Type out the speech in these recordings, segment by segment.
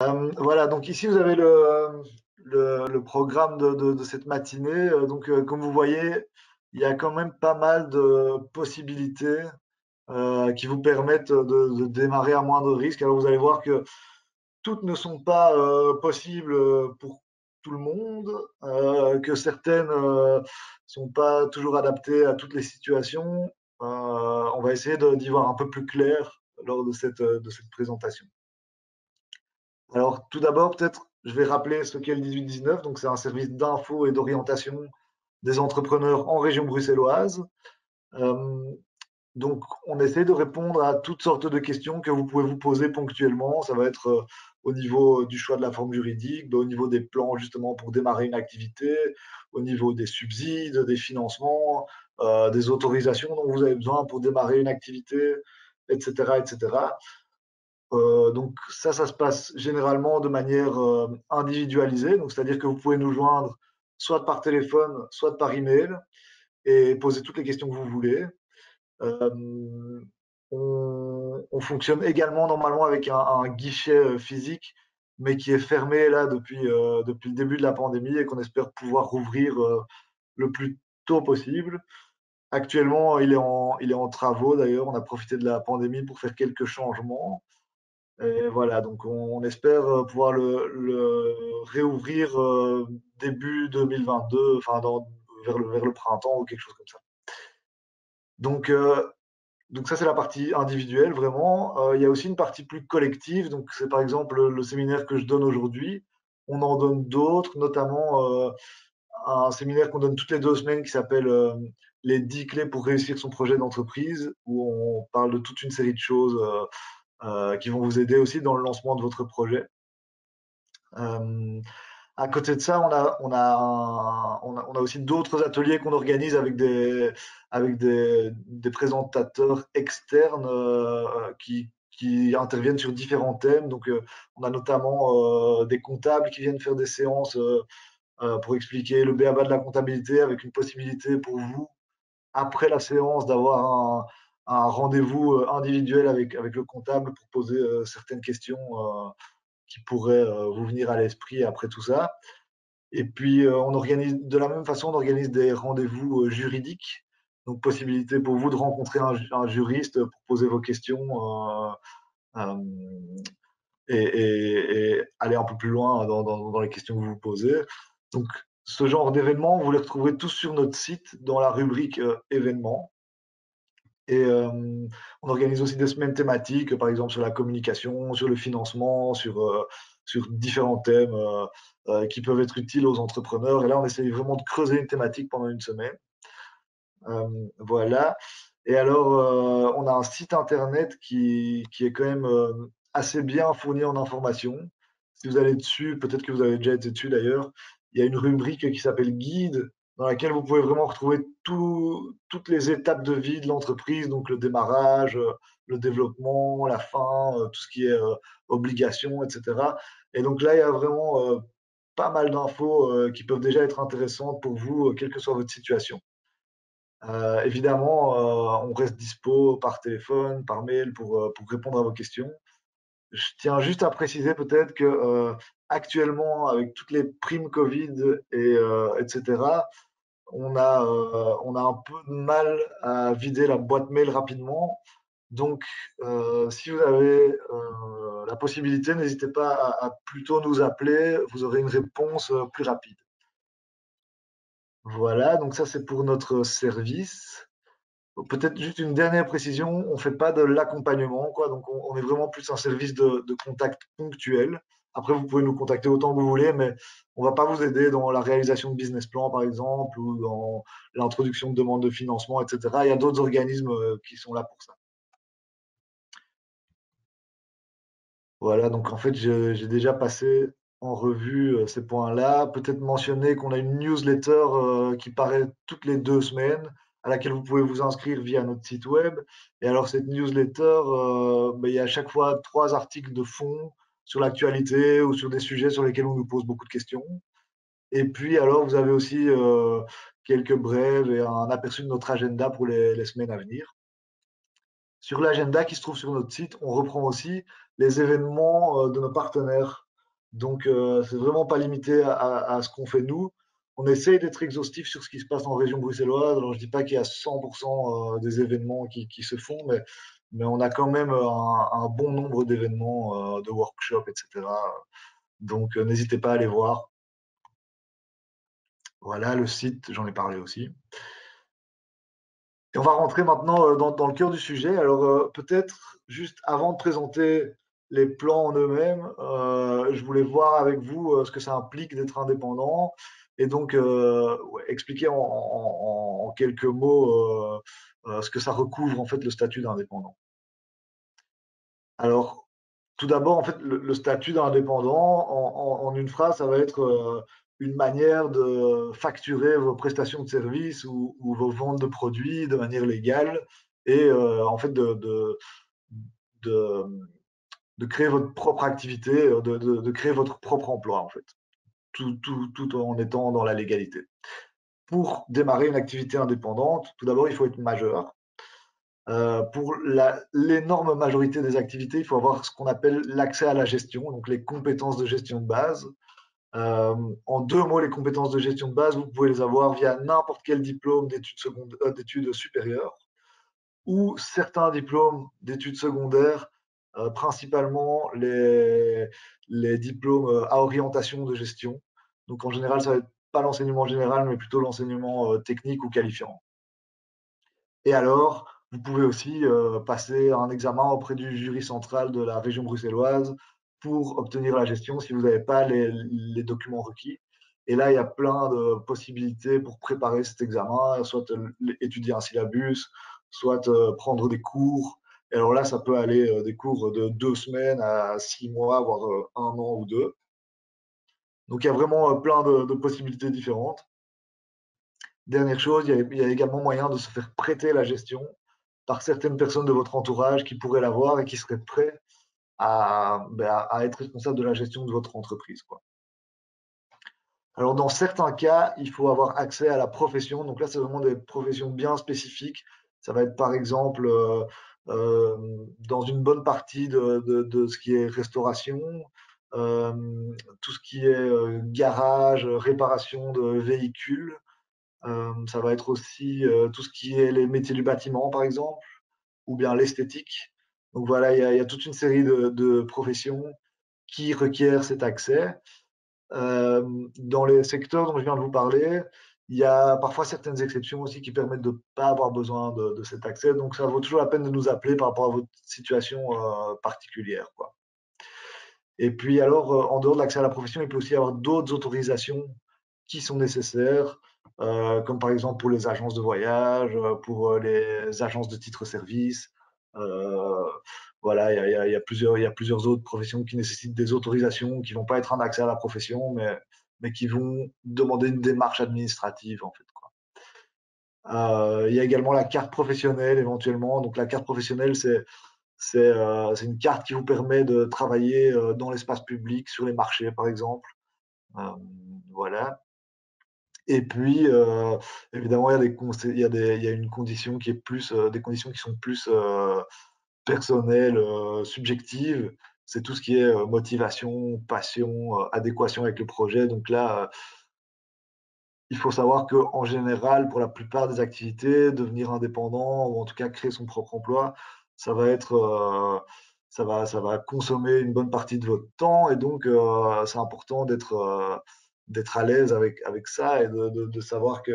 Voilà, donc ici vous avez le programme de cette matinée. Comme vous voyez, il y a quand même pas mal de possibilités qui vous permettent de démarrer à moindre risque. Alors vous allez voir que toutes ne sont pas possibles pour tout le monde, que certaines sont pas toujours adaptées à toutes les situations. On va essayer d'y voir un peu plus clair lors de cette présentation. Alors, tout d'abord, peut-être, je vais rappeler ce qu'est le 18-19. Donc, c'est un service d'info et d'orientation des entrepreneurs en région bruxelloise. Euh, donc, on essaie de répondre à toutes sortes de questions que vous pouvez vous poser ponctuellement. Ça va être au niveau du choix de la forme juridique, au niveau des plans justement pour démarrer une activité, au niveau des subsides, des financements, des autorisations dont vous avez besoin pour démarrer une activité, etc., etc. Donc ça se passe généralement de manière individualisée. Donc c'est-à-dire que vous pouvez nous joindre soit par téléphone, soit par email et poser toutes les questions que vous voulez. Euh, on fonctionne également normalement avec un guichet physique, mais qui est fermé là depuis le début de la pandémie et qu'on espère pouvoir rouvrir le plus tôt possible. Actuellement, il est en travaux d'ailleurs. On a profité de la pandémie pour faire quelques changements. Et voilà, donc on espère pouvoir le réouvrir début 2022, enfin vers le printemps ou quelque chose comme ça. Donc, euh, donc ça, c'est la partie individuelle, vraiment. Il y a aussi une partie plus collective. Donc, c'est par exemple le séminaire que je donne aujourd'hui. On en donne d'autres, notamment un séminaire qu'on donne toutes les 2 semaines qui s'appelle les 10 clés pour réussir son projet d'entreprise, où on parle de toute une série de choses qui vont vous aider aussi dans le lancement de votre projet. Euh, à côté de ça, on a aussi d'autres ateliers qu'on organise avec des présentateurs externes qui interviennent sur différents thèmes. Donc, on a notamment des comptables qui viennent faire des séances pour expliquer le b.a.-ba de la comptabilité, avec une possibilité pour vous, après la séance, d'avoir un rendez-vous individuel avec le comptable pour poser certaines questions qui pourraient vous venir à l'esprit après tout ça. Et puis, on organise de la même façon, on organise des rendez-vous juridiques. Donc, possibilité pour vous de rencontrer un juriste pour poser vos questions euh, et aller un peu plus loin dans les questions que vous vous posez. Donc, ce genre d'événements, vous les retrouverez tous sur notre site dans la rubrique événements. Et on organise aussi des semaines thématiques, par exemple sur la communication, sur le financement, sur différents thèmes qui peuvent être utiles aux entrepreneurs. Et là, on essaye vraiment de creuser une thématique pendant une semaine. Voilà. Et alors, on a un site internet qui est quand même assez bien fourni en informations. Si vous allez dessus, peut-être que vous avez déjà été dessus d'ailleurs, il y a une rubrique qui s'appelle Guide, dans laquelle vous pouvez vraiment retrouver toutes les étapes de vie de l'entreprise, donc le démarrage, le développement, la fin, tout ce qui est obligation, etc. Et donc là, il y a vraiment pas mal d'infos qui peuvent déjà être intéressantes pour vous, quelle que soit votre situation. Évidemment, on reste dispo par téléphone, par mail pour répondre à vos questions. Je tiens juste à préciser peut-être que actuellement, avec toutes les primes Covid etc., on a un peu de mal à vider la boîte mail rapidement. Donc, si vous avez la possibilité, n'hésitez pas à plutôt nous appeler. Vous aurez une réponse plus rapide. Voilà, donc ça c'est pour notre service. Peut-être juste une dernière précision, on ne fait pas de l'accompagnement, quoi. Donc on est vraiment plus un service de contact ponctuel. Après, vous pouvez nous contacter autant que vous voulez, mais on ne va pas vous aider dans la réalisation de business plan, par exemple, ou dans l'introduction de demandes de financement, etc. Il y a d'autres organismes qui sont là pour ça. Voilà, donc en fait, j'ai déjà passé en revue ces points-là. Peut-être mentionner qu'on a une newsletter qui paraît toutes les 2 semaines, à laquelle vous pouvez vous inscrire via notre site web. Et alors, cette newsletter, il y a à chaque fois 3 articles de fond sur l'actualité ou sur des sujets sur lesquels on nous pose beaucoup de questions. Et puis, alors, vous avez aussi quelques brèves et un aperçu de notre agenda pour les semaines à venir. Sur l'agenda qui se trouve sur notre site, on reprend aussi les événements de nos partenaires. Donc, c'est vraiment pas limité à ce qu'on fait nous. On essaye d'être exhaustif sur ce qui se passe en région bruxelloise. Alors, je dis pas qu'il y a 100% des événements qui se font, mais on a quand même un bon nombre d'événements, de workshops, etc. Donc, n'hésitez pas à aller voir. Voilà, le site, j'en ai parlé aussi. Et on va rentrer maintenant dans le cœur du sujet. Alors, peut-être juste avant de présenter les plans en eux-mêmes, je voulais voir avec vous ce que ça implique d'être indépendant et donc ouais, expliquer en quelques mots ce que ça recouvre en fait le statut d'indépendant. Alors, tout d'abord, en fait, le statut d'indépendant, en une phrase, ça va être une manière de facturer vos prestations de services ou vos ventes de produits de manière légale et en fait de, de créer votre propre activité, de créer votre propre emploi, en fait, tout en étant dans la légalité. Pour démarrer une activité indépendante, tout d'abord, il faut être majeur. Pour l'énorme majorité des activités, il faut avoir ce qu'on appelle l'accès à la gestion, donc les compétences de gestion de base. En deux mots, les compétences de gestion de base, vous pouvez les avoir via n'importe quel diplôme d'études supérieures ou certains diplômes d'études secondaires, principalement les diplômes à orientation de gestion. Donc en général, ça va être pas l'enseignement général, mais plutôt l'enseignement technique ou qualifiant. Et alors, vous pouvez aussi passer un examen auprès du jury central de la région bruxelloise pour obtenir la gestion si vous n'avez pas les documents requis. Et là, il y a plein de possibilités pour préparer cet examen, soit étudier un syllabus, soit prendre des cours. Et alors là, ça peut aller des cours de 2 semaines à 6 mois, voire 1 an ou deux. Donc il y a vraiment plein de possibilités différentes. Dernière chose, il y a également moyen de se faire prêter la gestion par certaines personnes de votre entourage qui pourraient l'avoir et qui seraient prêts à être responsables de la gestion de votre entreprise, quoi. Alors, dans certains cas, il faut avoir accès à la profession. Donc là, c'est vraiment des professions bien spécifiques. Ça va être par exemple euh, dans une bonne partie de ce qui est restauration, euh, tout ce qui est garage, réparation de véhicules. Ça va être aussi tout ce qui est les métiers du bâtiment, par exemple, ou bien l'esthétique. Donc voilà, il y a toute une série de professions qui requièrent cet accès. Dans les secteurs dont je viens de vous parler, il y a parfois certaines exceptions aussi qui permettent de ne pas avoir besoin de cet accès. Donc ça vaut toujours la peine de nous appeler par rapport à votre situation particulière, quoi. Et puis alors, en dehors de l'accès à la profession, il peut aussi y avoir d'autres autorisations qui sont nécessaires, comme par exemple pour les agences de voyage, pour les agences de titre-service. Euh, voilà, il y a plusieurs autres professions qui nécessitent des autorisations, qui vont pas être un accès à la profession, mais qui vont demander une démarche administrative, en fait, quoi. Il y a également la carte professionnelle, éventuellement. Donc, la carte professionnelle, c'est une carte qui vous permet de travailler dans l'espace public, sur les marchés, par exemple. Euh, voilà. Et puis, évidemment, il y a une condition qui est plus, des conditions qui sont plus personnelles, subjectives. C'est tout ce qui est motivation, passion, adéquation avec le projet. Donc là, il faut savoir qu'en général, pour la plupart des activités, devenir indépendant ou en tout cas créer son propre emploi, ça va être, ça va consommer une bonne partie de votre temps et donc c'est important d'être à l'aise avec ça et de savoir que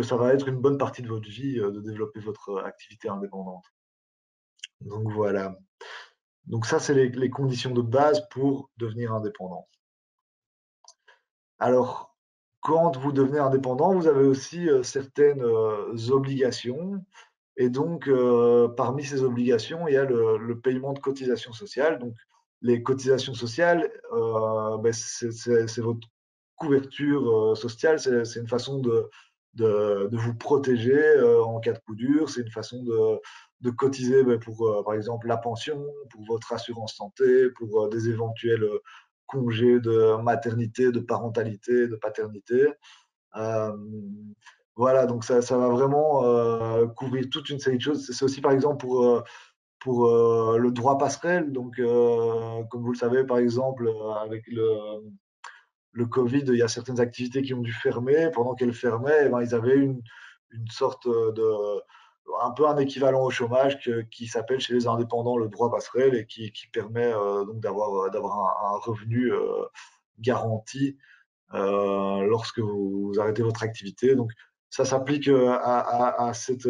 ça va être une bonne partie de votre vie de développer votre activité indépendante. Donc voilà. Donc ça, c'est les conditions de base pour devenir indépendant. Alors, quand vous devenez indépendant, vous avez aussi certaines obligations. Et donc, parmi ces obligations, il y a le paiement de cotisations sociales. Donc, les cotisations sociales, c'est votre couverture sociale. C'est une façon de vous protéger en cas de coup dur. C'est une façon de cotiser pour, par exemple, la pension, pour votre assurance santé, pour des éventuels congés de maternité, de parentalité, de paternité. Euh, voilà, donc ça va vraiment couvrir toute une série de choses. C'est aussi, par exemple, pour le droit passerelle. Donc, comme vous le savez, par exemple, avec le Covid, il y a certaines activités qui ont dû fermer. Pendant qu'elles fermaient, eh ben, ils avaient une sorte un peu un équivalent au chômage qui s'appelle chez les indépendants le droit passerelle et qui permet donc d'avoir un revenu garanti lorsque vous arrêtez votre activité. Donc, ça s'applique à cette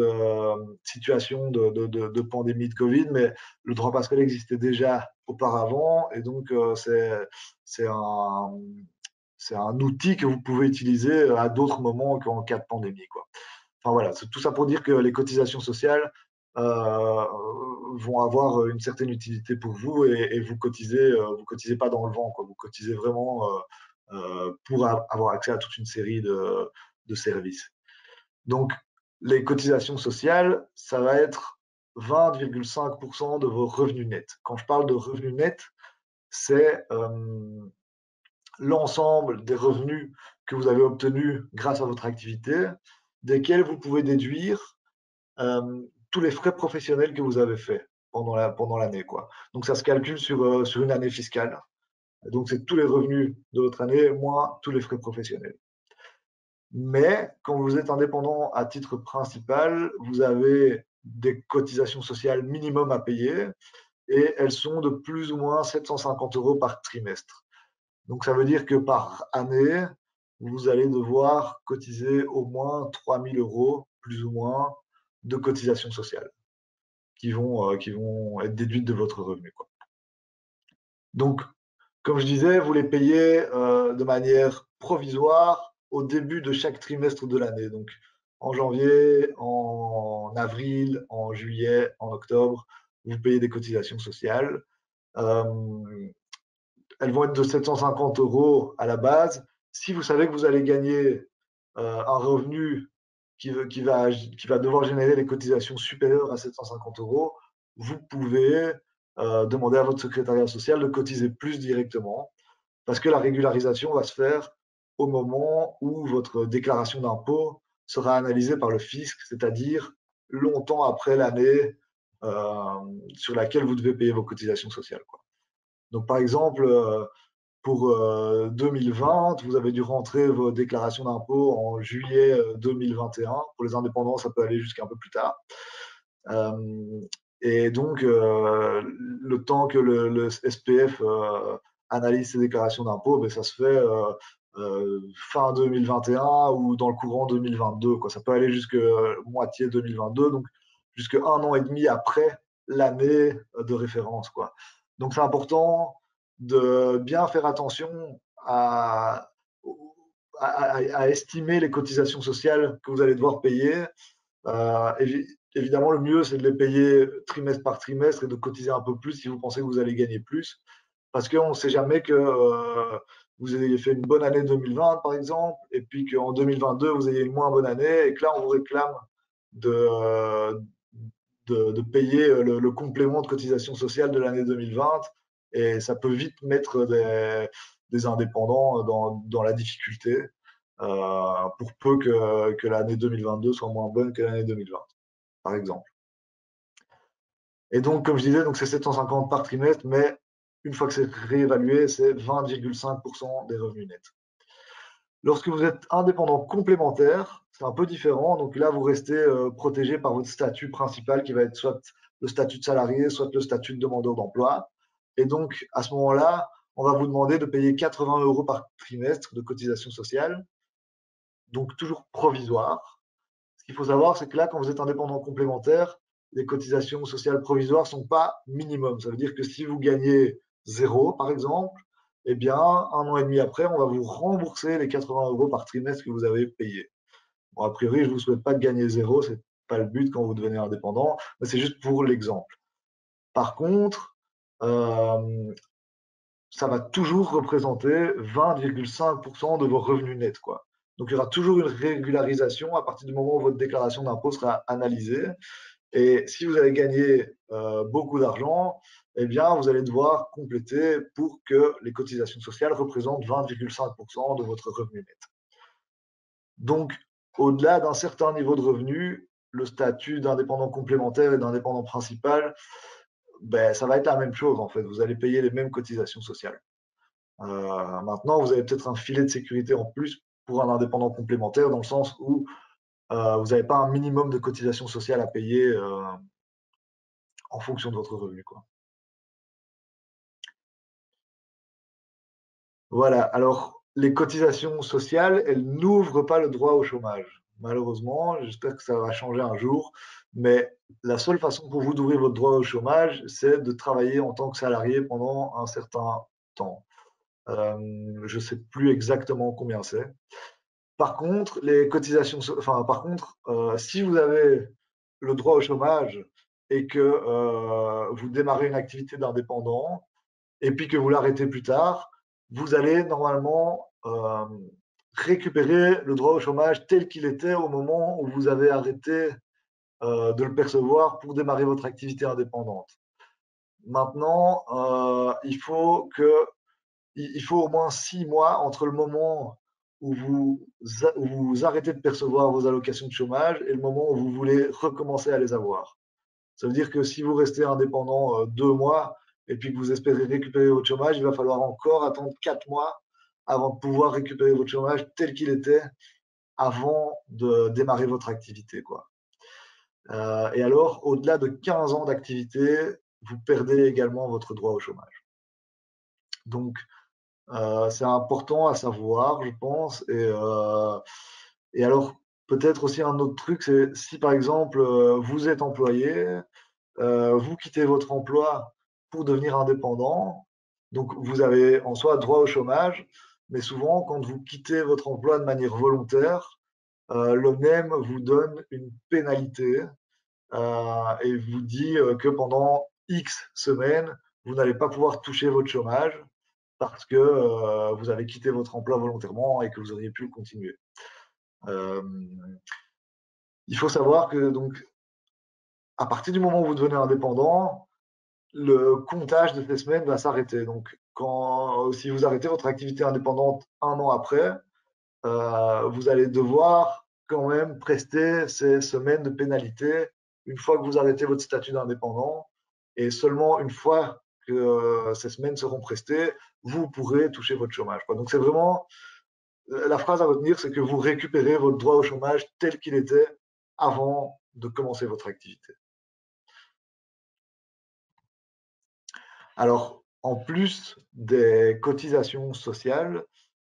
situation de pandémie de Covid, mais le droit passerelle existait déjà auparavant et donc c'est un, c'est un outil que vous pouvez utiliser à d'autres moments qu'en cas de pandémie, quoi. Enfin voilà, c'est tout ça pour dire que les cotisations sociales euh, vont avoir une certaine utilité pour vous et vous cotisez pas dans le vent, quoi. Vous cotisez vraiment pour avoir accès à toute une série de services. Donc, les cotisations sociales, ça va être 20,5% de vos revenus nets. Quand je parle de revenus nets, c'est l'ensemble des revenus que vous avez obtenus grâce à votre activité, desquels vous pouvez déduire tous les frais professionnels que vous avez faits pendant l'année, quoi. Donc ça se calcule sur une année fiscale. Donc c'est tous les revenus de votre année moins tous les frais professionnels. Mais quand vous êtes indépendant à titre principal, vous avez des cotisations sociales minimum à payer et elles sont de plus ou moins 750 € par trimestre. Donc ça veut dire que par année, vous allez devoir cotiser au moins 3 000 € plus ou moins de cotisations sociales qui vont être déduites de votre revenu, quoi. Donc, comme je disais, vous les payez de manière provisoire au début de chaque trimestre de l'année. Donc, en janvier, en avril, en juillet, en octobre, vous payez des cotisations sociales. Euh, Elles vont être de 750 € à la base. Si vous savez que vous allez gagner un revenu qui va devoir générer des cotisations supérieures à 750 €, vous pouvez demander à votre secrétariat social de cotiser plus directement parce que la régularisation va se faire au moment où votre déclaration d'impôt sera analysée par le fisc, c'est-à-dire longtemps après l'année sur laquelle vous devez payer vos cotisations sociales, quoi. Donc, par exemple, pour 2020, vous avez dû rentrer vos déclarations d'impôt en juillet 2021. Pour les indépendants, ça peut aller jusqu'à un peu plus tard. Et donc, le temps que le SPF analyse ses déclarations d'impôt, ben, ça se fait fin 2021 ou dans le courant 2022, quoi. Ça peut aller jusqu'à moitié 2022, donc jusqu'à 1 an et demi après l'année de référence, quoi. Donc, c'est important de bien faire attention à estimer les cotisations sociales que vous allez devoir payer. Évidemment, le mieux, c'est de les payer trimestre par trimestre et de cotiser un peu plus si vous pensez que vous allez gagner plus. Parce qu'on ne sait jamais que vous ayez fait une bonne année 2020, par exemple, et puis qu'en 2022, vous ayez une moins bonne année, et que là, on vous réclame de, de payer le complément de cotisation sociale de l'année 2020. Et ça peut vite mettre des indépendants dans la difficulté, pour peu que l'année 2022 soit moins bonne que l'année 2020, par exemple. Et donc, comme je disais, donc c'est 750 par trimestre, mais une fois que c'est réévalué, c'est 20,5% des revenus nets. Lorsque vous êtes indépendant complémentaire, c'est un peu différent. Donc là, vous restez protégé par votre statut principal qui va être soit le statut de salarié, soit le statut de demandeur d'emploi. Et donc, à ce moment-là, on va vous demander de payer 80 € par trimestre de cotisation sociale, donc toujours provisoire. Ce qu'il faut savoir, c'est que là, quand vous êtes indépendant complémentaire, les cotisations sociales provisoires ne sont pas minimum. Ça veut dire que si vous gagnez 0, par exemple, eh bien, 1 an et demi après, on va vous rembourser les 80 € par trimestre que vous avez payé. Bon, a priori, je ne vous souhaite pas de gagner 0, ce n'est pas le but quand vous devenez indépendant, mais c'est juste pour l'exemple. Par contre, ça va toujours représenter 20,5% de vos revenus nets, quoi. Donc, il y aura toujours une régularisation à partir du moment où votre déclaration d'impôt sera analysée. Et si vous avez gagné beaucoup d'argent, eh bien, vous allez devoir compléter pour que les cotisations sociales représentent 20,5% de votre revenu net. Donc, au-delà d'un certain niveau de revenu, le statut d'indépendant complémentaire et d'indépendant principal ben, ça va être la même chose en fait. Vous allez payer les mêmes cotisations sociales. Maintenant, vous avez peut-être un filet de sécurité en plus pour un indépendant complémentaire dans le sens où vous n'avez pas un minimum de cotisation sociale à payer en fonction de votre revenu, quoi. Voilà. Alors, les cotisations sociales, elles n'ouvrent pas le droit au chômage. Malheureusement, j'espère que ça va changer un jour. Mais la seule façon pour vous d'ouvrir votre droit au chômage, c'est de travailler en tant que salarié pendant un certain temps. Je ne sais plus exactement combien c'est. Par contre, les cotisations, enfin, par contre, si vous avez le droit au chômage et que vous démarrez une activité d'indépendant et puis que vous l'arrêtez plus tard, vous allez normalement récupérer le droit au chômage tel qu'il était au moment où vous avez arrêté de le percevoir pour démarrer votre activité indépendante. Maintenant, il faut au moins 6 mois entre le moment où vous arrêtez de percevoir vos allocations de chômage et le moment où vous voulez recommencer à les avoir. Ça veut dire que si vous restez indépendant 2 mois et puis que vous espérez récupérer votre chômage, il va falloir encore attendre 4 mois avant de pouvoir récupérer votre chômage tel qu'il était avant de démarrer votre activité, quoi. Et alors, au-delà de 15 ans d'activité, vous perdez également votre droit au chômage. Donc, c'est important à savoir, je pense. Et alors, peut-être aussi un autre truc, c'est si par exemple vous êtes employé, vous quittez votre emploi pour devenir indépendant, donc vous avez en soi droit au chômage, mais souvent quand vous quittez votre emploi de manière volontaire, le même vous donne une pénalité et vous dit que pendant X semaines, vous n'allez pas pouvoir toucher votre chômage parce que vous avez quitté votre emploi volontairement et que vous auriez pu le continuer. Euh, il faut savoir que donc à partir du moment où vous devenez indépendant, le comptage de ces semaines va s'arrêter. Donc si vous arrêtez votre activité indépendante 1 an après, vous allez devoir quand même prester ces semaines de pénalité une fois que vous arrêtez votre statut d'indépendant. Et seulement une fois que ces semaines seront prestées, vous pourrez toucher votre chômage, quoi. Donc c'est vraiment la phrase à retenir, c'est que vous récupérez votre droit au chômage tel qu'il était avant de commencer votre activité. Alors, en plus des cotisations sociales,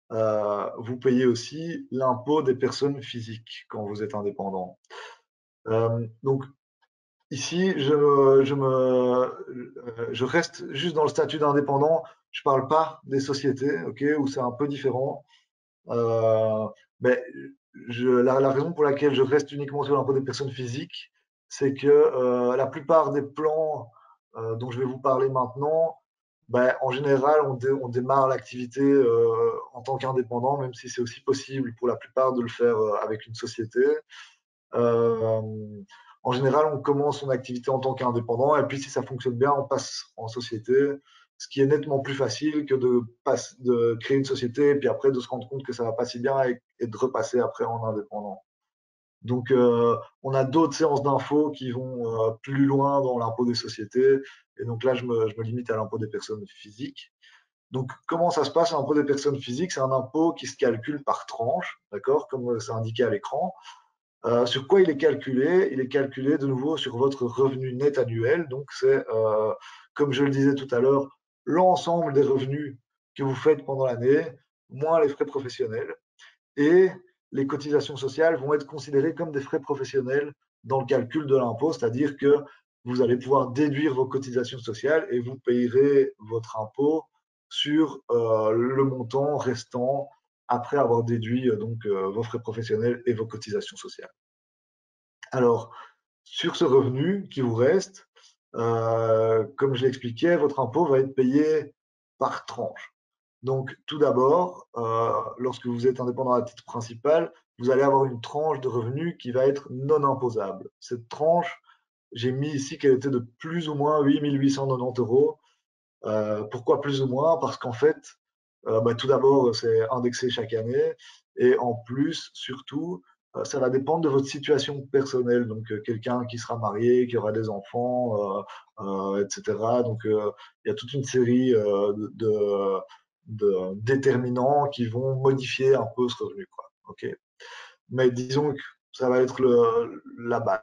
vous payez aussi l'impôt des personnes physiques quand vous êtes indépendant. Donc, ici, je reste juste dans le statut d'indépendant. Je ne parle pas des sociétés, ok, où c'est un peu différent. Euh, mais la raison pour laquelle je reste uniquement sur l'impôt des personnes physiques, c'est que la plupart des plans dont je vais vous parler maintenant, ben, en général, on démarre l'activité en tant qu'indépendant, même si c'est aussi possible pour la plupart de le faire avec une société. Euh, En général, on commence son activité en tant qu'indépendant et puis si ça fonctionne bien, on passe en société, ce qui est nettement plus facile que de créer une société et puis après de se rendre compte que ça va pas si bien et de repasser après en indépendant. Donc, on a d'autres séances d'infos qui vont plus loin dans l'impôt des sociétés. Et donc là, je me limite à l'impôt des personnes physiques. Donc, comment ça se passe, l'impôt des personnes physiques? C'est un impôt qui se calcule par tranche, d'accord, comme c'est indiqué à l'écran. Sur quoi il est calculé? Il est calculé de nouveau sur votre revenu net annuel. Donc, c'est, comme je le disais tout à l'heure, l'ensemble des revenus que vous faites pendant l'année, moins les frais professionnels. Et les cotisations sociales vont être considérées comme des frais professionnels dans le calcul de l'impôt, c'est-à-dire que vous allez pouvoir déduire vos cotisations sociales et vous payerez votre impôt sur le montant restant après avoir déduit vos frais professionnels et vos cotisations sociales. Alors, sur ce revenu qui vous reste, comme je l'expliquais, votre impôt va être payé par tranche. Donc, tout d'abord, lorsque vous êtes indépendant à titre principal, vous allez avoir une tranche de revenu qui va être non imposable. Cette tranche, j'ai mis ici qu'elle était de plus ou moins 8 890 euros. Pourquoi plus ou moins? Parce qu'en fait, tout d'abord, c'est indexé chaque année et en plus, surtout, ça va dépendre de votre situation personnelle. Donc, quelqu'un qui sera marié, qui aura des enfants, etc. Donc, il y a toute une série de déterminants qui vont modifier un peu ce revenu, quoi. Ok. Mais disons que ça va être la base,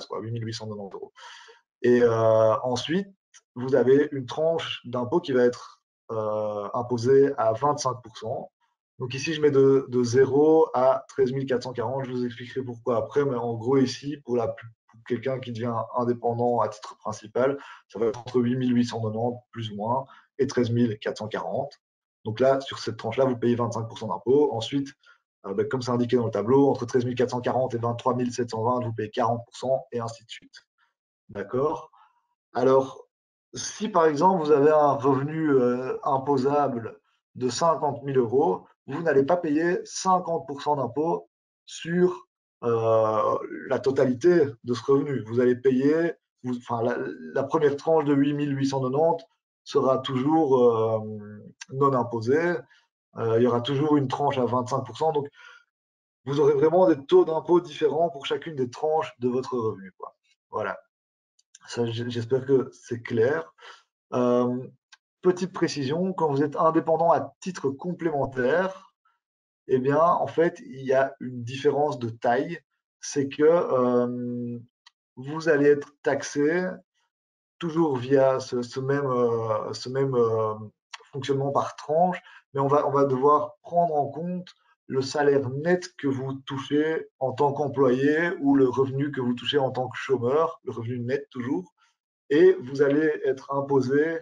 quoi, 8 890 euros. Et ensuite, vous avez une tranche d'impôt qui va être imposée à 25%. Donc ici, je mets de 0 à 13 440. Je vous expliquerai pourquoi après, mais en gros, ici, pour quelqu'un qui devient indépendant à titre principal, ça va être entre 8 890 plus ou moins et 13 440. Donc là, sur cette tranche-là, vous payez 25% d'impôt. Ensuite, comme c'est indiqué dans le tableau, entre 13 440 et 23 720, vous payez 40% et ainsi de suite. D'accord? Alors, si par exemple vous avez un revenu imposable de 50 000 euros, vous n'allez pas payer 50% d'impôt sur la totalité de ce revenu. Vous allez payer, enfin, la première tranche de 8 890 sera toujours non imposée. Il y aura toujours une tranche à 25%. Donc, vous aurez vraiment des taux d'impôt différents pour chacune des tranches de votre revenu, quoi. Voilà. Ça, j'espère que c'est clair. Euh, Petite précision, quand vous êtes indépendant à titre complémentaire, eh bien, en fait, il y a une différence de taille. C'est que vous allez être taxé toujours via ce même fonctionnement par tranche, mais on va devoir prendre en compte le salaire net que vous touchez en tant qu'employé ou le revenu que vous touchez en tant que chômeur, le revenu net toujours, et vous allez être imposé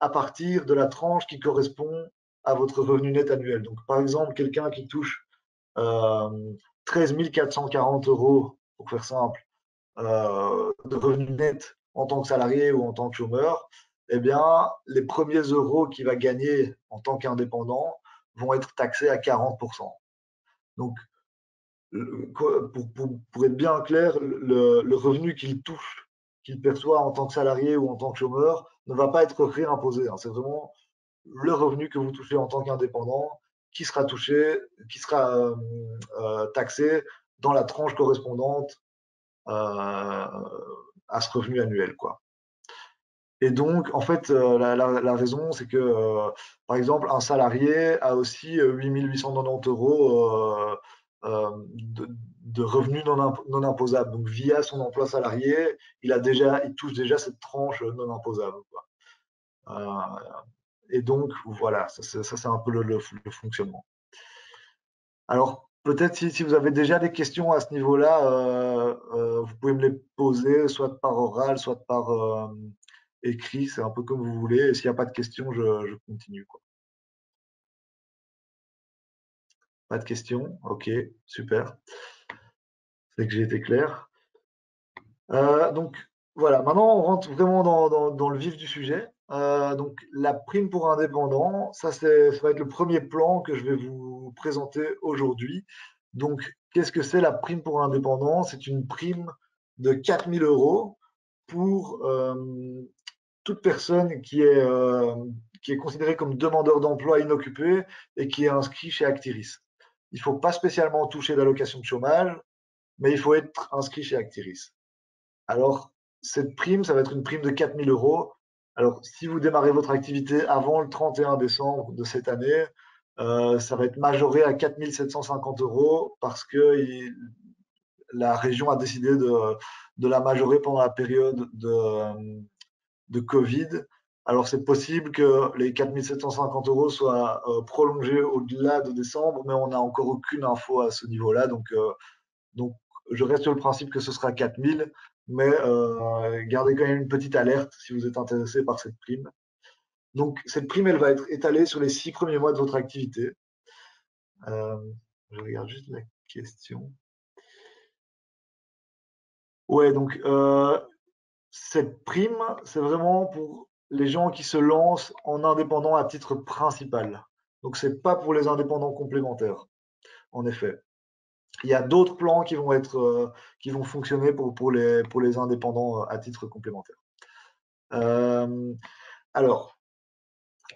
à partir de la tranche qui correspond à votre revenu net annuel. Donc, par exemple, quelqu'un qui touche 13 440 euros, pour faire simple, de revenu net en tant que salarié ou en tant que chômeur, eh bien, les premiers euros qu'il va gagner en tant qu'indépendant vont être taxés à 40%. Donc, pour être bien clair, le revenu qu'il touche, qu'il perçoit en tant que salarié ou en tant que chômeur, ne va pas être réimposé. Hein. C'est vraiment le revenu que vous touchez en tant qu'indépendant qui sera touché, qui sera taxé dans la tranche correspondante à ce revenu annuel, quoi. Et donc, en fait, la raison, c'est que, par exemple, un salarié a aussi 8 890 euros de revenus non imposables. Donc, via son emploi salarié, il touche déjà cette tranche non imposable, quoi. Et donc, voilà, ça c'est un peu le fonctionnement. Alors, peut-être si vous avez déjà des questions à ce niveau-là, vous pouvez me les poser, soit par oral, soit par écrit, c'est un peu comme vous voulez. Et s'il n'y a pas de questions, je continue, quoi. Pas de questions? Ok, super. C'est que j'ai été clair. Donc, voilà, maintenant on rentre vraiment dans le vif du sujet. Donc, la prime pour indépendant, ça va être le premier plan que je vais vous présenter aujourd'hui. Donc, qu'est-ce que c'est la prime pour indépendant? C'est une prime de 4 000 euros pour toute personne qui est considérée comme demandeur d'emploi inoccupé et qui est inscrit chez Actiris. Il ne faut pas spécialement toucher d'allocation de chômage, mais il faut être inscrit chez Actiris. Alors, cette prime, ça va être une prime de 4 000 euros. Alors, si vous démarrez votre activité avant le 31 décembre de cette année, ça va être majoré à 4 750 euros parce que la région a décidé de la majorer pendant la période de Covid. Alors, c'est possible que les 4 750 euros soient prolongés au-delà de décembre, mais on n'a encore aucune info à ce niveau-là. Donc, je reste sur le principe que ce sera 4 000, mais gardez quand même une petite alerte si vous êtes intéressé par cette prime. Donc, cette prime, elle va être étalée sur les 6 premiers mois de votre activité. Euh, je regarde juste la question. Ouais, donc cette prime, c'est vraiment pour les gens qui se lancent en indépendant à titre principal. Donc, c'est pas pour les indépendants complémentaires, en effet. Il y a d'autres plans qui vont fonctionner pour les indépendants à titre complémentaire. Alors,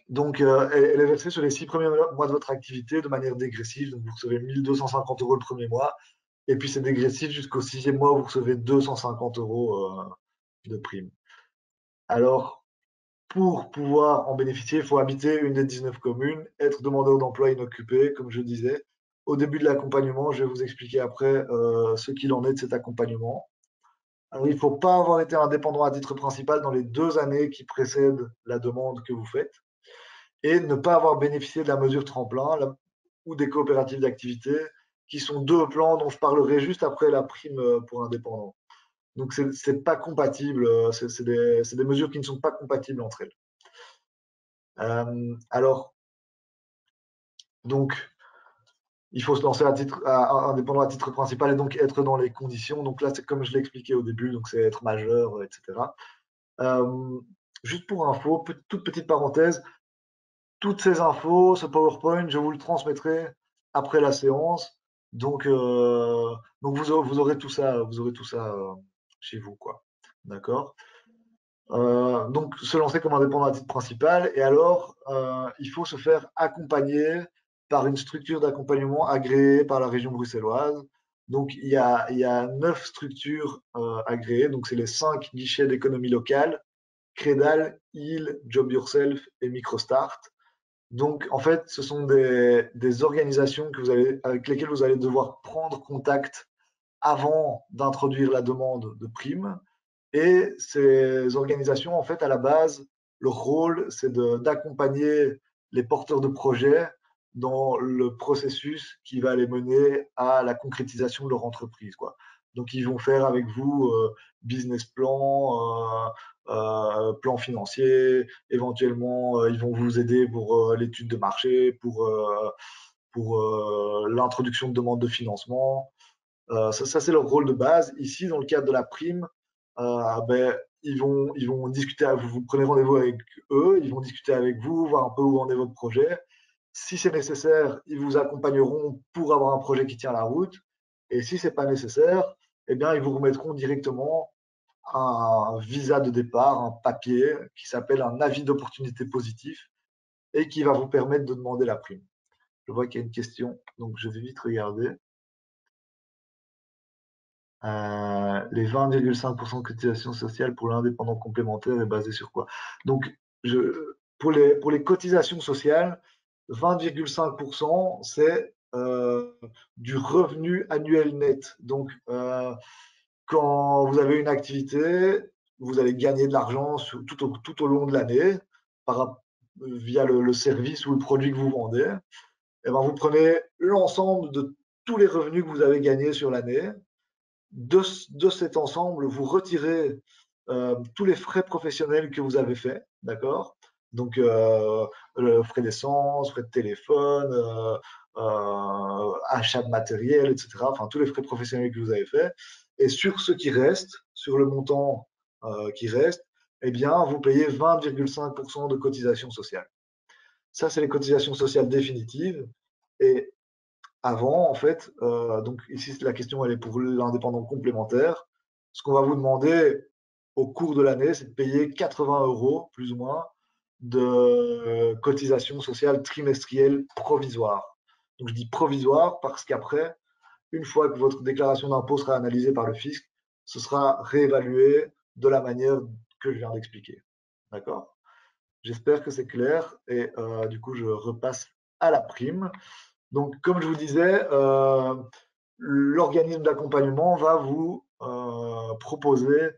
Donc, elle est versée sur les 6 premiers mois de votre activité de manière dégressive. Donc, vous recevez 1250 euros le premier mois. Et puis, c'est dégressif jusqu'au 6e mois où vous recevez 250 euros de prime. Alors, pour pouvoir en bénéficier, il faut habiter une des 19 communes, être demandeur d'emploi inoccupé, comme je disais. Au début de l'accompagnement, je vais vous expliquer après ce qu'il en est de cet accompagnement. Alors, il ne faut pas avoir été indépendant à titre principal dans les 2 années qui précèdent la demande que vous faites et ne pas avoir bénéficié de la mesure tremplin ou des coopératives d'activité, qui sont 2 plans dont je parlerai juste après la prime pour indépendants. Donc, c'est pas compatible, c'est des mesures qui ne sont pas compatibles entre elles. Alors, donc, il faut se lancer indépendant à titre principal et donc être dans les conditions. Donc là, c'est comme je l'ai expliqué au début, donc c'est être majeur, etc. Euh, juste pour info, toute petite parenthèse, toutes ces infos, ce PowerPoint, je vous le transmettrai après la séance. Donc, vous aurez tout ça, chez vous, quoi. D'accord? Donc, se lancer comme indépendant à titre principal. Et alors, il faut se faire accompagner par une structure d'accompagnement agréée par la région bruxelloise. Donc, il y a 9 structures agréées. Donc, c'est les 5 guichets d'économie locale, Credal, IL, Job Yourself et MicroStart. Donc, en fait, ce sont des organisations avec lesquelles vous allez devoir prendre contact avant d'introduire la demande de prime. Et ces organisations, en fait, à la base, leur rôle, c'est d'accompagner les porteurs de projets dans le processus qui va les mener à la concrétisation de leur entreprise, quoi. Donc, ils vont faire avec vous business plan, plan financier, éventuellement, ils vont vous aider pour l'étude de marché, pour l'introduction de demandes de financement. Ça c'est leur rôle de base. Ici, dans le cadre de la prime, ben, ils vont discuter, vous prenez rendez-vous avec eux, ils vont discuter avec vous, voir un peu où en est votre projet. Si c'est nécessaire, ils vous accompagneront pour avoir un projet qui tient la route. Et si c'est pas nécessaire, eh bien, ils vous remettront directement un visa de départ, un papier qui s'appelle un avis d'opportunité positif et qui va vous permettre de demander la prime. Je vois qu'il y a une question, donc je vais vite regarder. Les 20,5% de cotisation sociale pour l'indépendant complémentaire est basé sur quoi? Donc, pour les cotisations sociales, 20,5%, c'est du revenu annuel net. Donc, quand vous avez une activité, vous allez gagner de l'argent tout au long de l'année via le service ou le produit que vous vendez. Et ben, vous prenez l'ensemble de tous les revenus que vous avez gagnés sur l'année. De cet ensemble, vous retirez tous les frais professionnels que vous avez faits, d'accord? Donc, frais d'essence, frais de téléphone, achat de matériel, etc. Enfin, tous les frais professionnels que vous avez faits. Et sur ce qui reste, sur le montant qui reste, eh bien, vous payez 20,5% de cotisation sociale. Ça, c'est les cotisations sociales définitives. Et avant, en fait, donc ici la question elle est pour l'indépendant complémentaire. Ce qu'on va vous demander au cours de l'année, c'est de payer 80 euros plus ou moins de cotisation sociale trimestrielle provisoire. Donc je dis provisoire parce qu'après, une fois que votre déclaration d'impôt sera analysée par le fisc, ce sera réévalué de la manière que je viens d'expliquer. D'accord? J'espère que c'est clair et du coup je repasse à la prime. Donc, comme je vous disais, l'organisme d'accompagnement va vous proposer,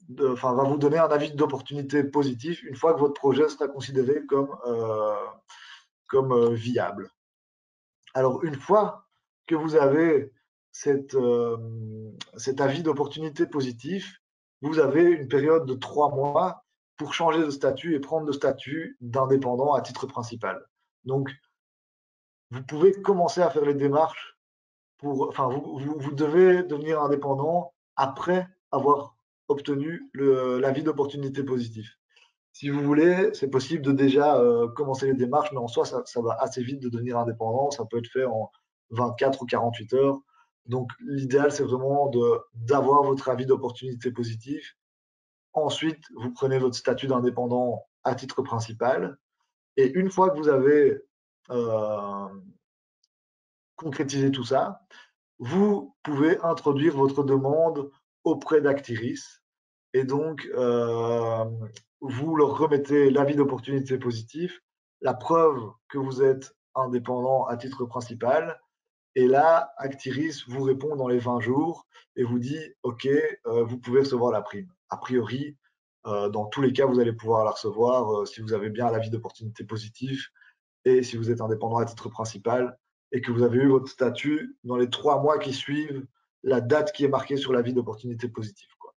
va vous donner un avis d'opportunité positif une fois que votre projet sera considéré comme viable. Alors, une fois que vous avez cet avis d'opportunité positif, vous avez une période de 3 mois pour changer de statut et prendre le statut d'indépendant à titre principal. Donc, vous pouvez commencer à faire les démarches vous devez devenir indépendant après avoir obtenu l'avis d'opportunité positif. Si vous voulez, c'est possible de déjà commencer les démarches, mais en soi, ça va assez vite de devenir indépendant. Ça peut être fait en 24 ou 48 heures. Donc, l'idéal, c'est vraiment d'avoir votre avis d'opportunité positif. Ensuite, vous prenez votre statut d'indépendant à titre principal. Et une fois que vous avez concrétisé tout ça, vous pouvez introduire votre demande auprès d'Actiris. Et donc, vous leur remettez l'avis d'opportunité positif, la preuve que vous êtes indépendant à titre principal. Et là, Actiris vous répond dans les 20 jours et vous dit, OK, vous pouvez recevoir la prime. A priori, dans tous les cas, vous allez pouvoir la recevoir si vous avez bien l'avis d'opportunité positif et si vous êtes indépendant à titre principal et que vous avez eu votre statut dans les 3 mois qui suivent la date qui est marquée sur l'avis d'opportunité positive, quoi.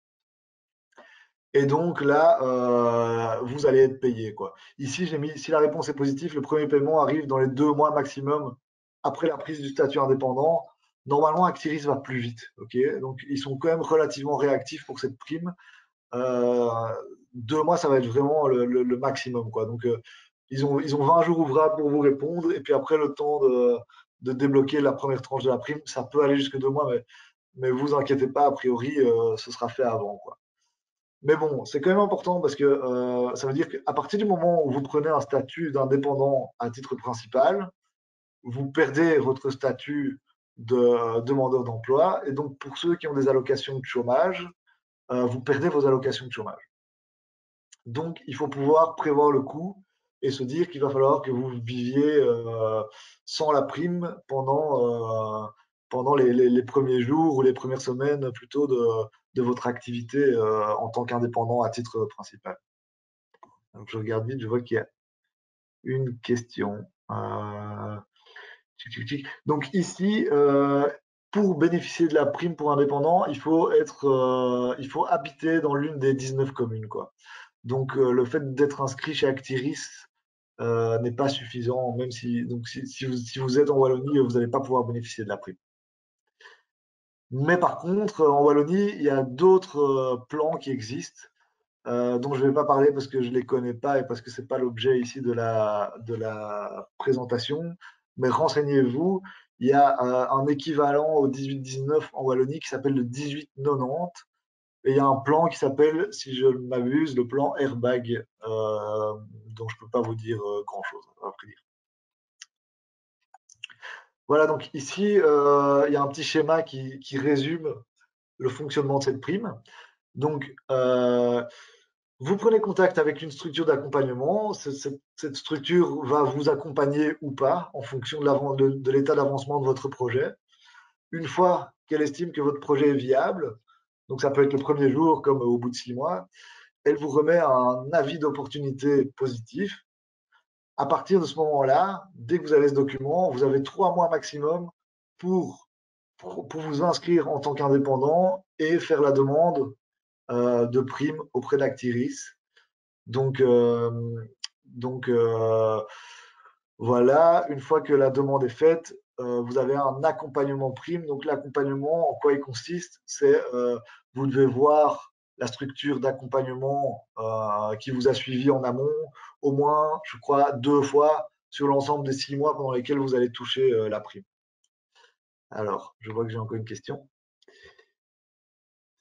Et donc là, vous allez être payé, quoi. Ici, j'ai mis, si la réponse est positive, le premier paiement arrive dans les 2 mois maximum après la prise du statut indépendant. Normalement, Actiris va plus vite, ok. Donc, ils sont quand même relativement réactifs pour cette prime. 2 mois, ça va être vraiment le maximum, quoi. Donc, ils ont 20 jours ouvrables pour vous répondre, et puis après, le temps de débloquer la première tranche de la prime, ça peut aller jusque 2 mois, mais vous inquiétez pas, a priori, ce sera fait avant, quoi. Mais bon, c'est quand même important parce que ça veut dire qu'à partir du moment où vous prenez un statut d'indépendant à titre principal, vous perdez votre statut de demandeur d'emploi. Et donc, pour ceux qui ont des allocations de chômage, vous perdez vos allocations de chômage. Donc, il faut pouvoir prévoir le coût et se dire qu'il va falloir que vous viviez sans la prime pendant les premiers jours ou les premières semaines plutôt de votre activité en tant qu'indépendant à titre principal. Donc, je regarde vite, je vois qu'il y a une question. Donc ici, pour bénéficier de la prime pour indépendant, il faut habiter dans l'une des 19 communes, quoi. Donc, le fait d'être inscrit chez Actiris n'est pas suffisant, même si, donc, si vous êtes en Wallonie, vous n'allez pas pouvoir bénéficier de la prime. Mais par contre, en Wallonie, il y a d'autres plans qui existent, dont je ne vais pas parler parce que je ne les connais pas et parce que ce n'est pas l'objet ici de la présentation. Mais renseignez-vous, il y a un équivalent au 18-19 en Wallonie qui s'appelle le 18-90. Et il y a un plan qui s'appelle, si je ne m'abuse, le plan Airbag, dont je ne peux pas vous dire grand-chose, à vrai dire. Voilà, donc ici, il y a un petit schéma qui résume le fonctionnement de cette prime. Donc, vous prenez contact avec une structure d'accompagnement. Cette structure va vous accompagner ou pas en fonction de l'état d'avancement de votre projet. Une fois qu'elle estime que votre projet est viable, donc ça peut être le premier jour comme au bout de 6 mois, elle vous remet un avis d'opportunité positif. À partir de ce moment-là, dès que vous avez ce document, vous avez 3 mois maximum pour, pour vous inscrire en tant qu'indépendant et faire la demande de prime auprès d'Actiris. Donc, donc voilà, une fois que la demande est faite, vous avez un accompagnement prime. Donc l'accompagnement, en quoi il consiste? C'est vous devez voir la structure d'accompagnement qui vous a suivi en amont, au moins, je crois, 2 fois sur l'ensemble des 6 mois pendant lesquels vous allez toucher la prime. Alors, je vois que j'ai encore une question.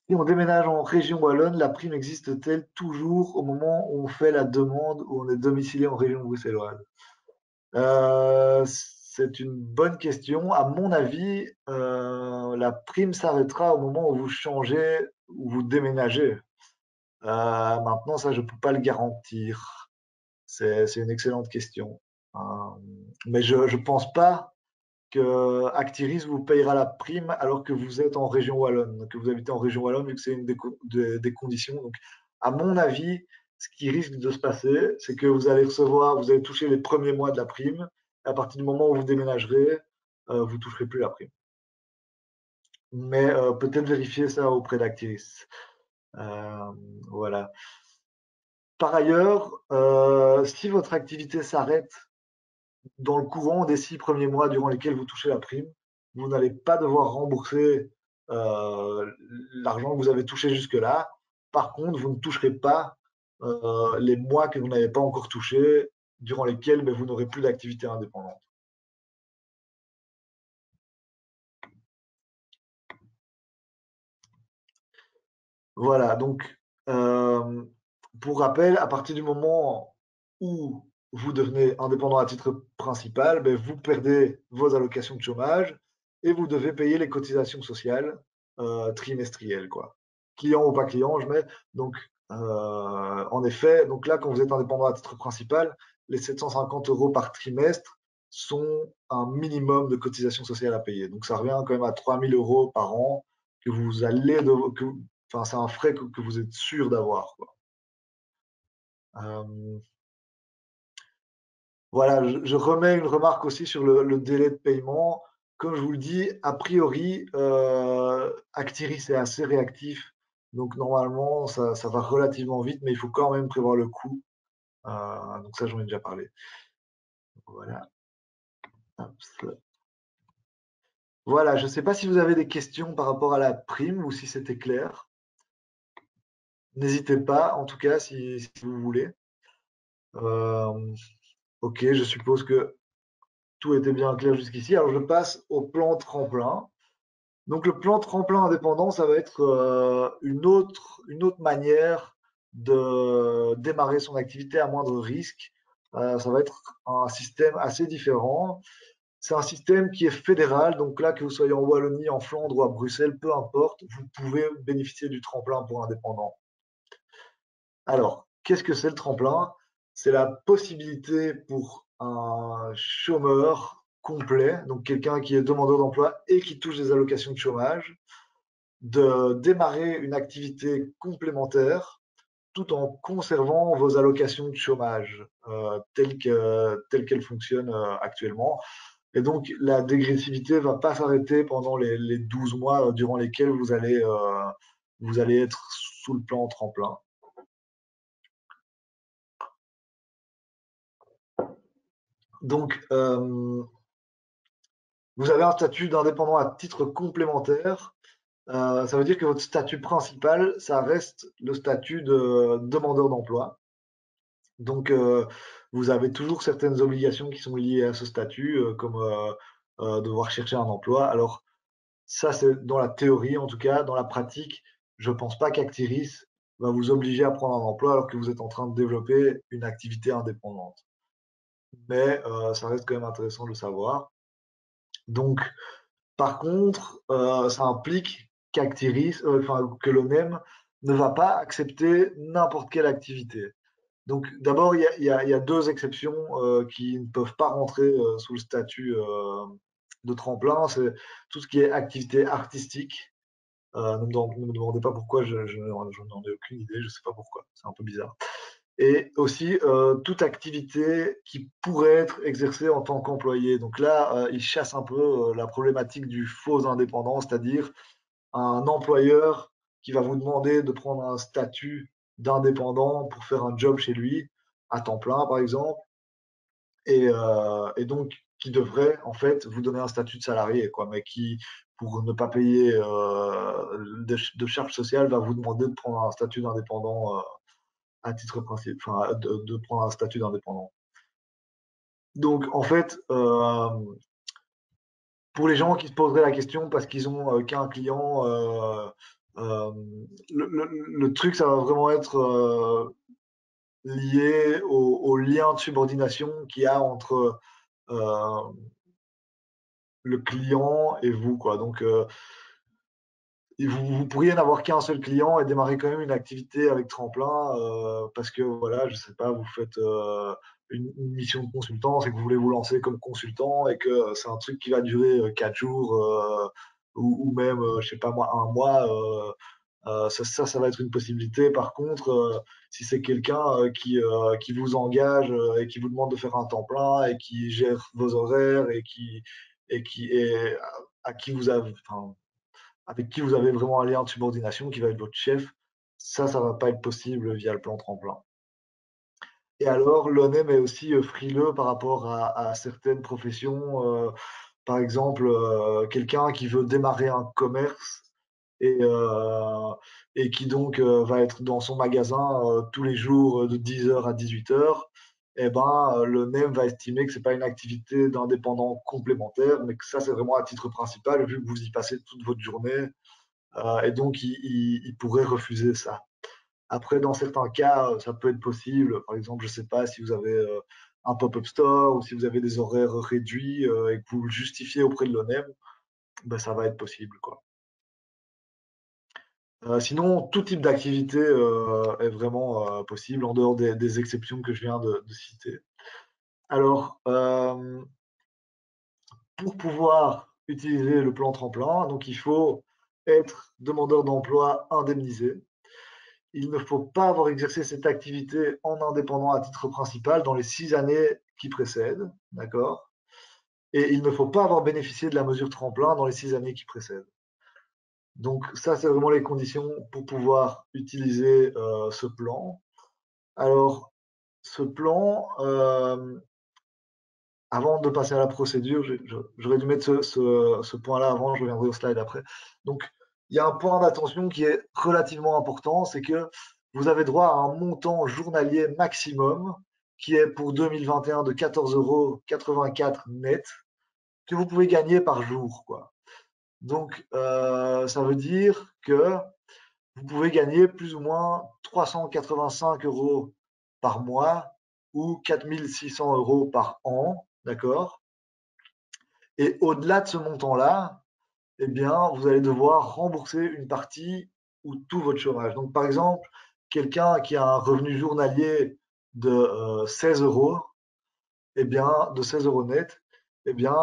Si on déménage en région wallonne, la prime existe-t-elle toujours au moment où on fait la demande ou on est domicilié en région bruxelloise? C'est une bonne question. À mon avis, la prime s'arrêtera au moment où vous changez, où vous déménagez. Maintenant, ça, je ne peux pas le garantir. C'est une excellente question. Euh, mais je ne pense pas que Actiris vous payera la prime alors que vous êtes en région wallonne, que vous habitez en région wallonne, vu que c'est une des conditions. Donc, à mon avis, ce qui risque de se passer, c'est que vous allez recevoir, vous allez toucher les premiers mois de la prime. Et à partir du moment où vous déménagerez, vous ne toucherez plus la prime. Mais peut-être vérifier ça auprès d'Actiris. Voilà. Par ailleurs, si votre activité s'arrête dans le courant des 6 premiers mois durant lesquels vous touchez la prime, vous n'allez pas devoir rembourser l'argent que vous avez touché jusque-là. Par contre, vous ne toucherez pas les mois que vous n'avez pas encore touchés, durant lesquels vous n'aurez plus d'activité indépendante. Voilà, donc pour rappel, à partir du moment où vous devenez indépendant à titre principal, ben, vous perdez vos allocations de chômage et vous devez payer les cotisations sociales trimestrielles, quoi. Client ou pas client, je mets. Donc, en effet, donc là, quand vous êtes indépendant à titre principal, les 750 € par trimestre sont un minimum de cotisation sociale à payer. Donc, ça revient quand même à 3000 € par an que vous allez, enfin, c'est un frais que vous êtes sûr d'avoir, quoi. Voilà, je remets une remarque aussi sur le délai de paiement. Comme je vous le dis, a priori, Actiris est assez réactif. Donc normalement, ça va relativement vite, mais il faut quand même prévoir le coût. Donc ça, j'en ai déjà parlé. Voilà. Voilà, je ne sais pas si vous avez des questions par rapport à la prime ou si c'était clair. N'hésitez pas, en tout cas, si vous voulez. Euh, ok, je suppose que tout était bien clair jusqu'ici. Alors je passe au plan tremplin. Donc le plan tremplin indépendant, ça va être une autre manière de démarrer son activité à moindre risque. Ça va être un système assez différent. C'est un système qui est fédéral, donc là, que vous soyez en Wallonie, en Flandre ou à Bruxelles, peu importe, vous pouvez bénéficier du tremplin pour indépendant. Alors, qu'est-ce que c'est le tremplin? C'est la possibilité pour un chômeur complet, donc quelqu'un qui est demandeur d'emploi et qui touche des allocations de chômage, de démarrer une activité complémentaire tout en conservant vos allocations de chômage telles qu'elles fonctionnent actuellement. Et donc, la dégressivité ne va pas s'arrêter pendant les 12 mois durant lesquels vous allez être sous le plan tremplin. Donc, vous avez un statut d'indépendant à titre complémentaire. Ça veut dire que votre statut principal, ça reste le statut de demandeur d'emploi. Donc, vous avez toujours certaines obligations qui sont liées à ce statut, comme devoir chercher un emploi. Alors, ça, c'est dans la théorie, en tout cas. Dans la pratique, je ne pense pas qu'Actiris va vous obliger à prendre un emploi alors que vous êtes en train de développer une activité indépendante. Mais ça reste quand même intéressant de le savoir. Donc, par contre, ça implique qu'Actiris, enfin, que l'ONEM ne va pas accepter n'importe quelle activité. Donc, d'abord, il y a deux exceptions qui ne peuvent pas rentrer sous le statut de tremplin. C'est tout ce qui est activité artistique. Ne me demandez pas pourquoi, je n'en ai aucune idée, je ne sais pas pourquoi, c'est un peu bizarre. Et aussi toute activité qui pourrait être exercée en tant qu'employé. Donc là, ils chassent un peu la problématique du faux indépendant, c'est-à-dire un employeur qui va vous demander de prendre un statut d'indépendant pour faire un job chez lui, à temps plein par exemple, et donc qui devrait en fait vous donner un statut de salarié, quoi, mais qui, pour ne pas payer de charges sociales, va vous demander de prendre un statut d'indépendant à titre principal, enfin de prendre un statut d'indépendant. Donc en fait, pour les gens qui se poseraient la question parce qu'ils ont qu'un client, euh, le truc, ça va vraiment être lié au lien de subordination qu'il y a entre le client et vous, quoi. Donc, vous pourriez n'avoir qu'un seul client et démarrer quand même une activité avec tremplin parce que, voilà, je sais pas, vous faites une mission de consultance et que vous voulez vous lancer comme consultant et que c'est un truc qui va durer 4 jours ou même, je sais pas moi, un mois. Ça va être une possibilité. Par contre, si c'est quelqu'un qui vous engage et qui vous demande de faire un temps plein et qui gère vos horaires et qui est à qui vous avez, enfin, avec qui vous avez vraiment un lien de subordination, qui va être votre chef, ça va pas être possible via le plan tremplin. Et alors, l'ONEM est aussi frileux par rapport à certaines professions. Par exemple, quelqu'un qui veut démarrer un commerce et, euh, et qui donc va être dans son magasin tous les jours de 10h à 18h, eh ben, le NEM va estimer que c'est pas une activité d'indépendant complémentaire, mais que ça, c'est vraiment à titre principal, vu que vous y passez toute votre journée, et donc il pourrait refuser ça. Après, dans certains cas, ça peut être possible. Par exemple, je ne sais pas si vous avez un pop-up store ou si vous avez des horaires réduits et que vous le justifiez auprès de l'ONEM, ben, ça va être possible, quoi. Sinon, tout type d'activité est vraiment possible en dehors des exceptions que je viens de citer. Alors, pour pouvoir utiliser le plan tremplin, donc il faut être demandeur d'emploi indemnisé. Il ne faut pas avoir exercé cette activité en indépendant à titre principal dans les 6 années qui précèdent, d'accord? Et il ne faut pas avoir bénéficié de la mesure tremplin dans les 6 années qui précèdent. Donc ça, c'est vraiment les conditions pour pouvoir utiliser ce plan. Alors, ce plan, avant de passer à la procédure, j'aurais dû mettre ce point-là avant, je reviendrai au slide après. Donc, il y a un point d'attention qui est relativement important, c'est que vous avez droit à un montant journalier maximum qui est pour 2021 de 14,84 € net que vous pouvez gagner par jour, quoi. Donc, ça veut dire que vous pouvez gagner plus ou moins 385 € par mois ou 4 600 € par an, d'accord? Et au-delà de ce montant-là, eh bien, vous allez devoir rembourser une partie ou tout votre chômage. Donc, par exemple, quelqu'un qui a un revenu journalier de 16 euros, eh bien, de 16 € net, eh bien,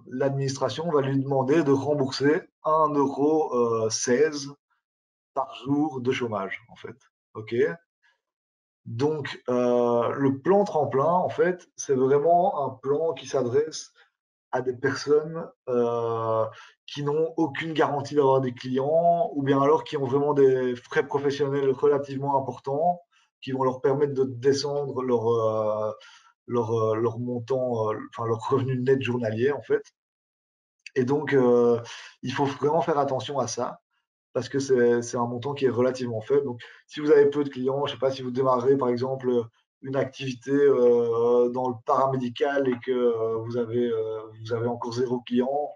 l'administration va lui demander de rembourser 1,16 € par jour de chômage, en fait. OK? Donc, le plan tremplin, en fait, c'est vraiment un plan qui s'adresse à des personnes qui n'ont aucune garantie d'avoir des clients ou bien alors qui ont vraiment des frais professionnels relativement importants qui vont leur permettre de descendre leur montant, enfin leur revenu net journalier en fait. Et donc, il faut vraiment faire attention à ça parce que c'est un montant qui est relativement faible. Donc, si vous avez peu de clients, je ne sais pas si vous démarrez par exemple une activité dans le paramédical et que vous avez encore 0 client,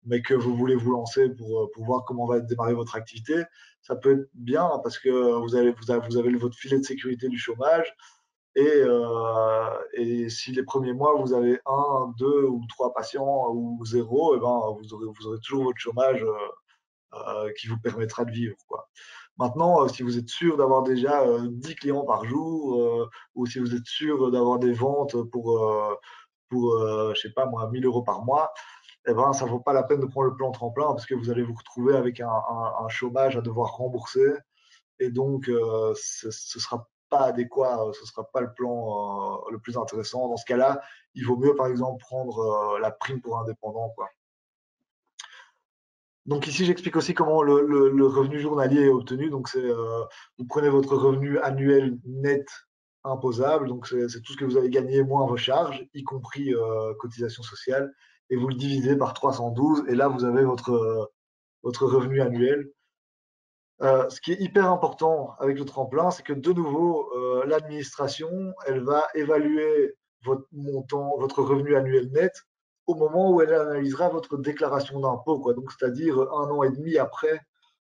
mais que vous voulez vous lancer pour voir comment va démarrer votre activité, ça peut être bien parce que vous avez votre filet de sécurité du chômage. Et si les premiers mois, vous avez un, deux ou trois patients ou zéro, eh ben, vous aurez toujours votre chômage qui vous permettra de vivre, quoi. Maintenant, si vous êtes sûr d'avoir déjà 10 clients par jour ou si vous êtes sûr d'avoir des ventes pour je sais pas moi, 1 000 € par mois, eh ben, ça ne vaut pas la peine de prendre le plan tremplin parce que vous allez vous retrouver avec un chômage à devoir rembourser et donc ce ne sera pas adéquat, ce ne sera pas le plan le plus intéressant. Dans ce cas-là, il vaut mieux par exemple prendre la prime pour indépendant, quoi. Donc ici, j'explique aussi comment le revenu journalier est obtenu. Donc c'est vous prenez votre revenu annuel net imposable, donc c'est tout ce que vous avez gagné moins vos charges, y compris cotisations sociales, et vous le divisez par 312, et là vous avez votre revenu annuel. Ce qui est hyper important avec le tremplin, c'est que de nouveau, l'administration, elle va évaluer votre montant, votre revenu annuel net au moment où elle analysera votre déclaration d'impôt, quoi. Donc, c'est-à-dire 1 an et demi après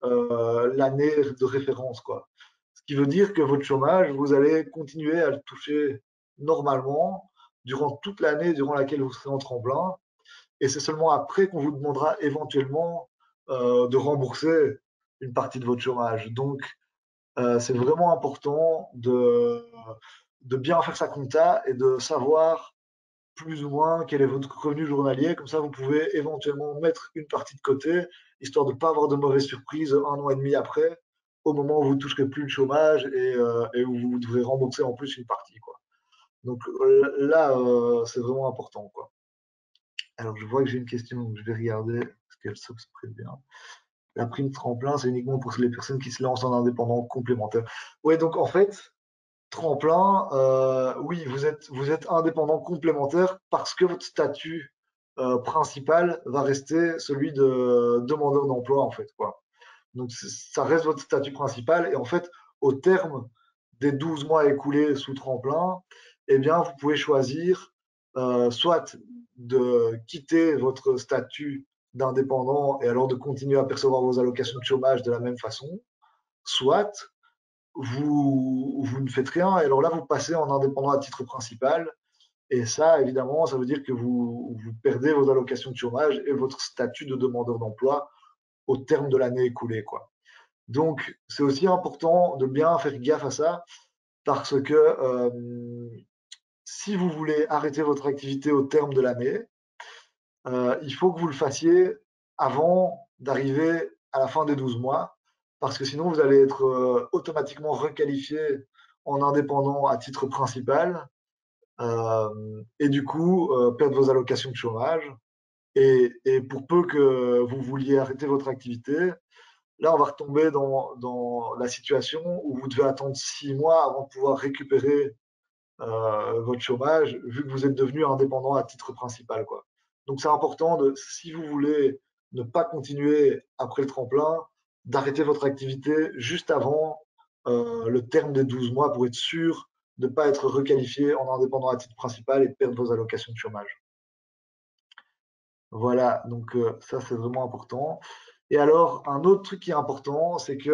l'année de référence, quoi. Ce qui veut dire que votre chômage, vous allez continuer à le toucher normalement durant toute l'année durant laquelle vous serez en tremplin. Et c'est seulement après qu'on vous demandera éventuellement de rembourser une partie de votre chômage. Donc, c'est vraiment important de bien faire sa compta et de savoir plus ou moins quel est votre revenu journalier. Comme ça, vous pouvez éventuellement mettre une partie de côté, histoire de ne pas avoir de mauvaises surprises 1 an et demi après, au moment où vous ne toucherez plus le chômage et où vous devrez rembourser en plus une partie, quoi. Donc là, c'est vraiment important, quoi. Alors, je vois que j'ai une question, donc je vais regarder parce qu'elle se prête bien. La prime tremplin, c'est uniquement pour les personnes qui se lancent en indépendant complémentaire. Oui, donc en fait, tremplin, oui, vous êtes indépendant complémentaire parce que votre statut principal va rester celui de demandeur d'emploi, en fait, quoi. Donc, ça reste votre statut principal. Et en fait, au terme des 12 mois écoulés sous tremplin, eh bien, vous pouvez choisir soit de quitter votre statut d'indépendant et alors de continuer à percevoir vos allocations de chômage de la même façon, soit vous ne faites rien, et alors là, vous passez en indépendant à titre principal. Et ça, évidemment, ça veut dire que vous perdez vos allocations de chômage et votre statut de demandeur d'emploi au terme de l'année écoulée, quoi. Donc, c'est aussi important de bien faire gaffe à ça parce que si vous voulez arrêter votre activité au terme de l'année, il faut que vous le fassiez avant d'arriver à la fin des 12 mois parce que sinon, vous allez être automatiquement requalifié en indépendant à titre principal et du coup, perdre vos allocations de chômage. Et pour peu que vous vouliez arrêter votre activité, là, on va retomber dans la situation où vous devez attendre 6 mois avant de pouvoir récupérer votre chômage, vu que vous êtes devenu indépendant à titre principal, quoi. Donc, c'est important, si vous voulez ne pas continuer après le tremplin, d'arrêter votre activité juste avant le terme des 12 mois pour être sûr de ne pas être requalifié en indépendant à titre principal et de perdre vos allocations de chômage. Voilà, donc ça c'est vraiment important. Et alors, un autre truc qui est important, c'est que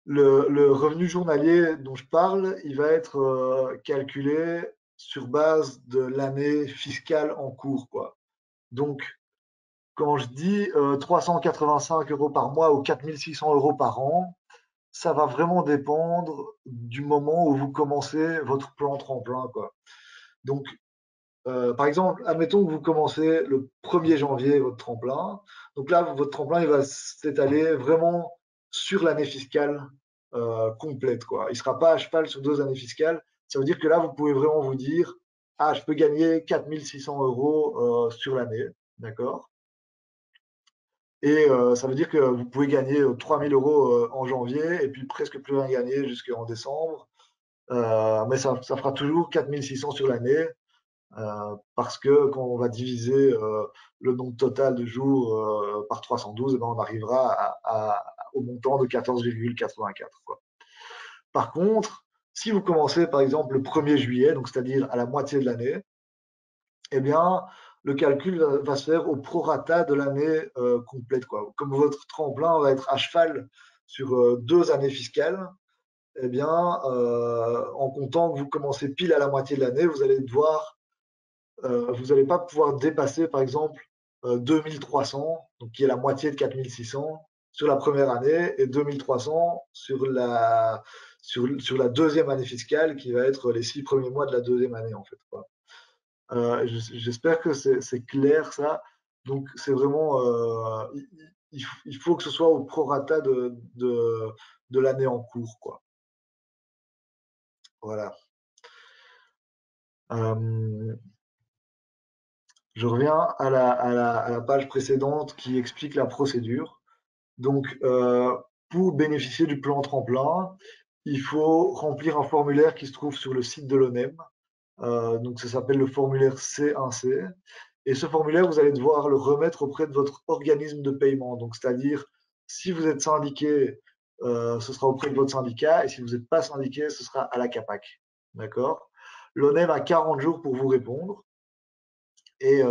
le revenu journalier dont je parle, il va être calculé sur base de l'année fiscale en cours, quoi. Donc, quand je dis 385 euros par mois ou 4600 euros par an, ça va vraiment dépendre du moment où vous commencez votre plan tremplin, quoi. Donc, par exemple, admettons que vous commencez le 1er janvier votre tremplin. Donc là, votre tremplin, il va s'étaler vraiment sur l'année fiscale complète, quoi. Il ne sera pas à cheval sur 2 années fiscales. Ça veut dire que là, vous pouvez vraiment vous dire, ah, je peux gagner 4600 euros sur l'année, d'accord? Et ça veut dire que vous pouvez gagner 3000 euros en janvier et puis presque plus rien gagner jusqu'en décembre. Mais ça fera toujours 4600 sur l'année. Parce que quand on va diviser le nombre total de jours par 312, eh ben, on arrivera au montant de 14,84, quoi. Par contre, si vous commencez par exemple le 1er juillet, donc c'est-à-dire à la moitié de l'année, eh bien, le calcul va se faire au prorata de l'année complète, quoi. Comme votre tremplin va être à cheval sur 2 années fiscales, eh bien, en comptant que vous commencez pile à la moitié de l'année, vous n'allez pas pouvoir dépasser, par exemple, 2300, donc qui est la moitié de 4600 sur la première année, et 2300 sur la deuxième année fiscale, qui va être les 6 premiers mois de la deuxième année, en fait, quoi. J'espère que c'est clair, ça. Donc, c'est vraiment, il faut que ce soit au prorata de l'année en cours, quoi. Voilà. Euh, je reviens à la page précédente qui explique la procédure. Donc, pour bénéficier du plan tremplin, il faut remplir un formulaire qui se trouve sur le site de l'ONEM. Donc, ça s'appelle le formulaire C1C. Et ce formulaire, vous allez devoir le remettre auprès de votre organisme de paiement. Donc, c'est-à-dire, si vous êtes syndiqué, ce sera auprès de votre syndicat. Et si vous n'êtes pas syndiqué, ce sera à la CAPAC. D'accord? L'ONEM a 40 jours pour vous répondre. Et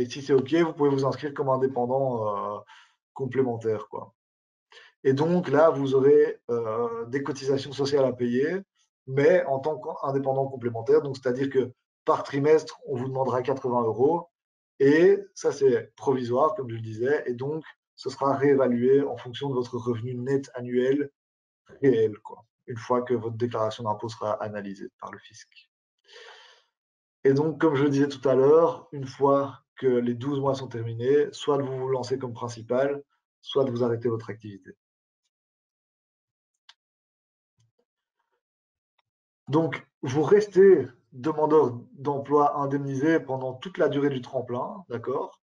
si c'est OK, vous pouvez vous inscrire comme indépendant complémentaire, quoi. Et donc là, vous aurez des cotisations sociales à payer, mais en tant qu'indépendant complémentaire. Donc, c'est-à-dire que par trimestre, on vous demandera 80 euros. Et ça, c'est provisoire, comme je le disais. Et donc, ce sera réévalué en fonction de votre revenu net annuel réel, quoi, une fois que votre déclaration d'impôt sera analysée par le fisc. Et donc, comme je le disais tout à l'heure, une fois que les 12 mois sont terminés, soit de vous vous lancer comme principal, soit de vous arrêter votre activité. Donc, vous restez demandeur d'emploi indemnisé pendant toute la durée du tremplin, d'accord?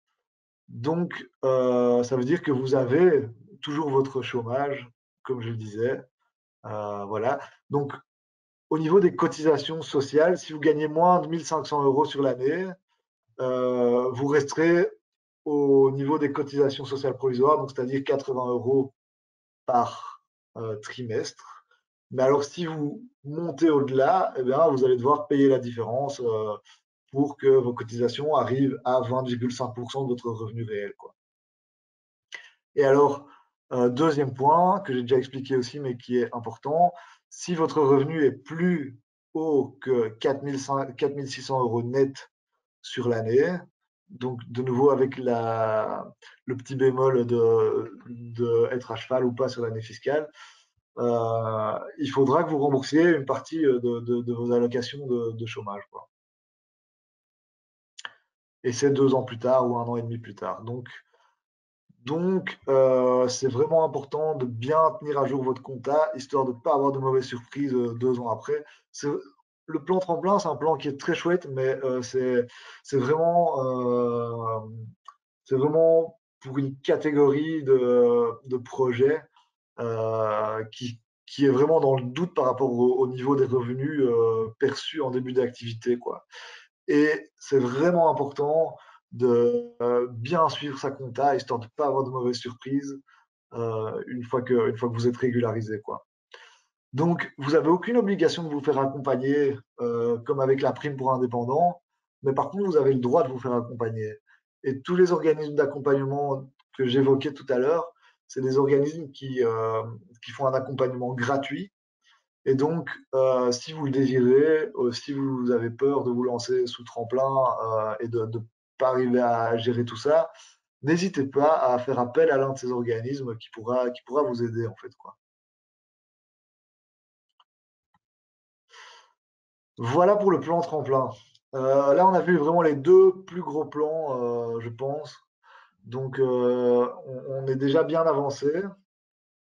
Donc, ça veut dire que vous avez toujours votre chômage, comme je le disais. Voilà. Donc, au niveau des cotisations sociales, si vous gagnez moins de 1500 euros sur l'année, vous resterez au niveau des cotisations sociales provisoires, donc c'est-à-dire 80 euros par trimestre. Mais alors, si vous montez au-delà, eh bien, vous allez devoir payer la différence pour que vos cotisations arrivent à 20,5% de votre revenu réel, quoi. Et alors, Deuxième point, que j'ai déjà expliqué aussi, mais qui est important, si votre revenu est plus haut que 4 600 € net sur l'année, donc de nouveau avec le petit bémol de être à cheval ou pas sur l'année fiscale, il faudra que vous remboursiez une partie de vos allocations de chômage, quoi. Et c'est 2 ans plus tard ou 1 an et demi plus tard. Donc, c'est vraiment important de bien tenir à jour votre compta, histoire de ne pas avoir de mauvaises surprises 2 ans après. Le plan tremplin, c'est un plan qui est très chouette, mais c'est vraiment, c'est vraiment pour une catégorie de projets qui est vraiment dans le doute par rapport au niveau des revenus perçus en début d'activité, quoi. Et c'est vraiment important de bien suivre sa compta, histoire de ne pas avoir de mauvaises surprises une fois que vous êtes régularisé, quoi. Donc, vous n'avez aucune obligation de vous faire accompagner, comme avec la prime pour indépendants, mais par contre, vous avez le droit de vous faire accompagner. Et tous les organismes d'accompagnement que j'évoquais tout à l'heure, c'est des organismes qui font un accompagnement gratuit. Et donc, si vous le désirez, si vous avez peur de vous lancer sous tremplin et de ne pas arriver à gérer tout ça, n'hésitez pas à faire appel à l'un de ces organismes qui pourra vous aider, en fait, quoi. Voilà pour le plan tremplin. Là, on a vu vraiment les deux plus gros plans, je pense. Donc, on est déjà bien avancé.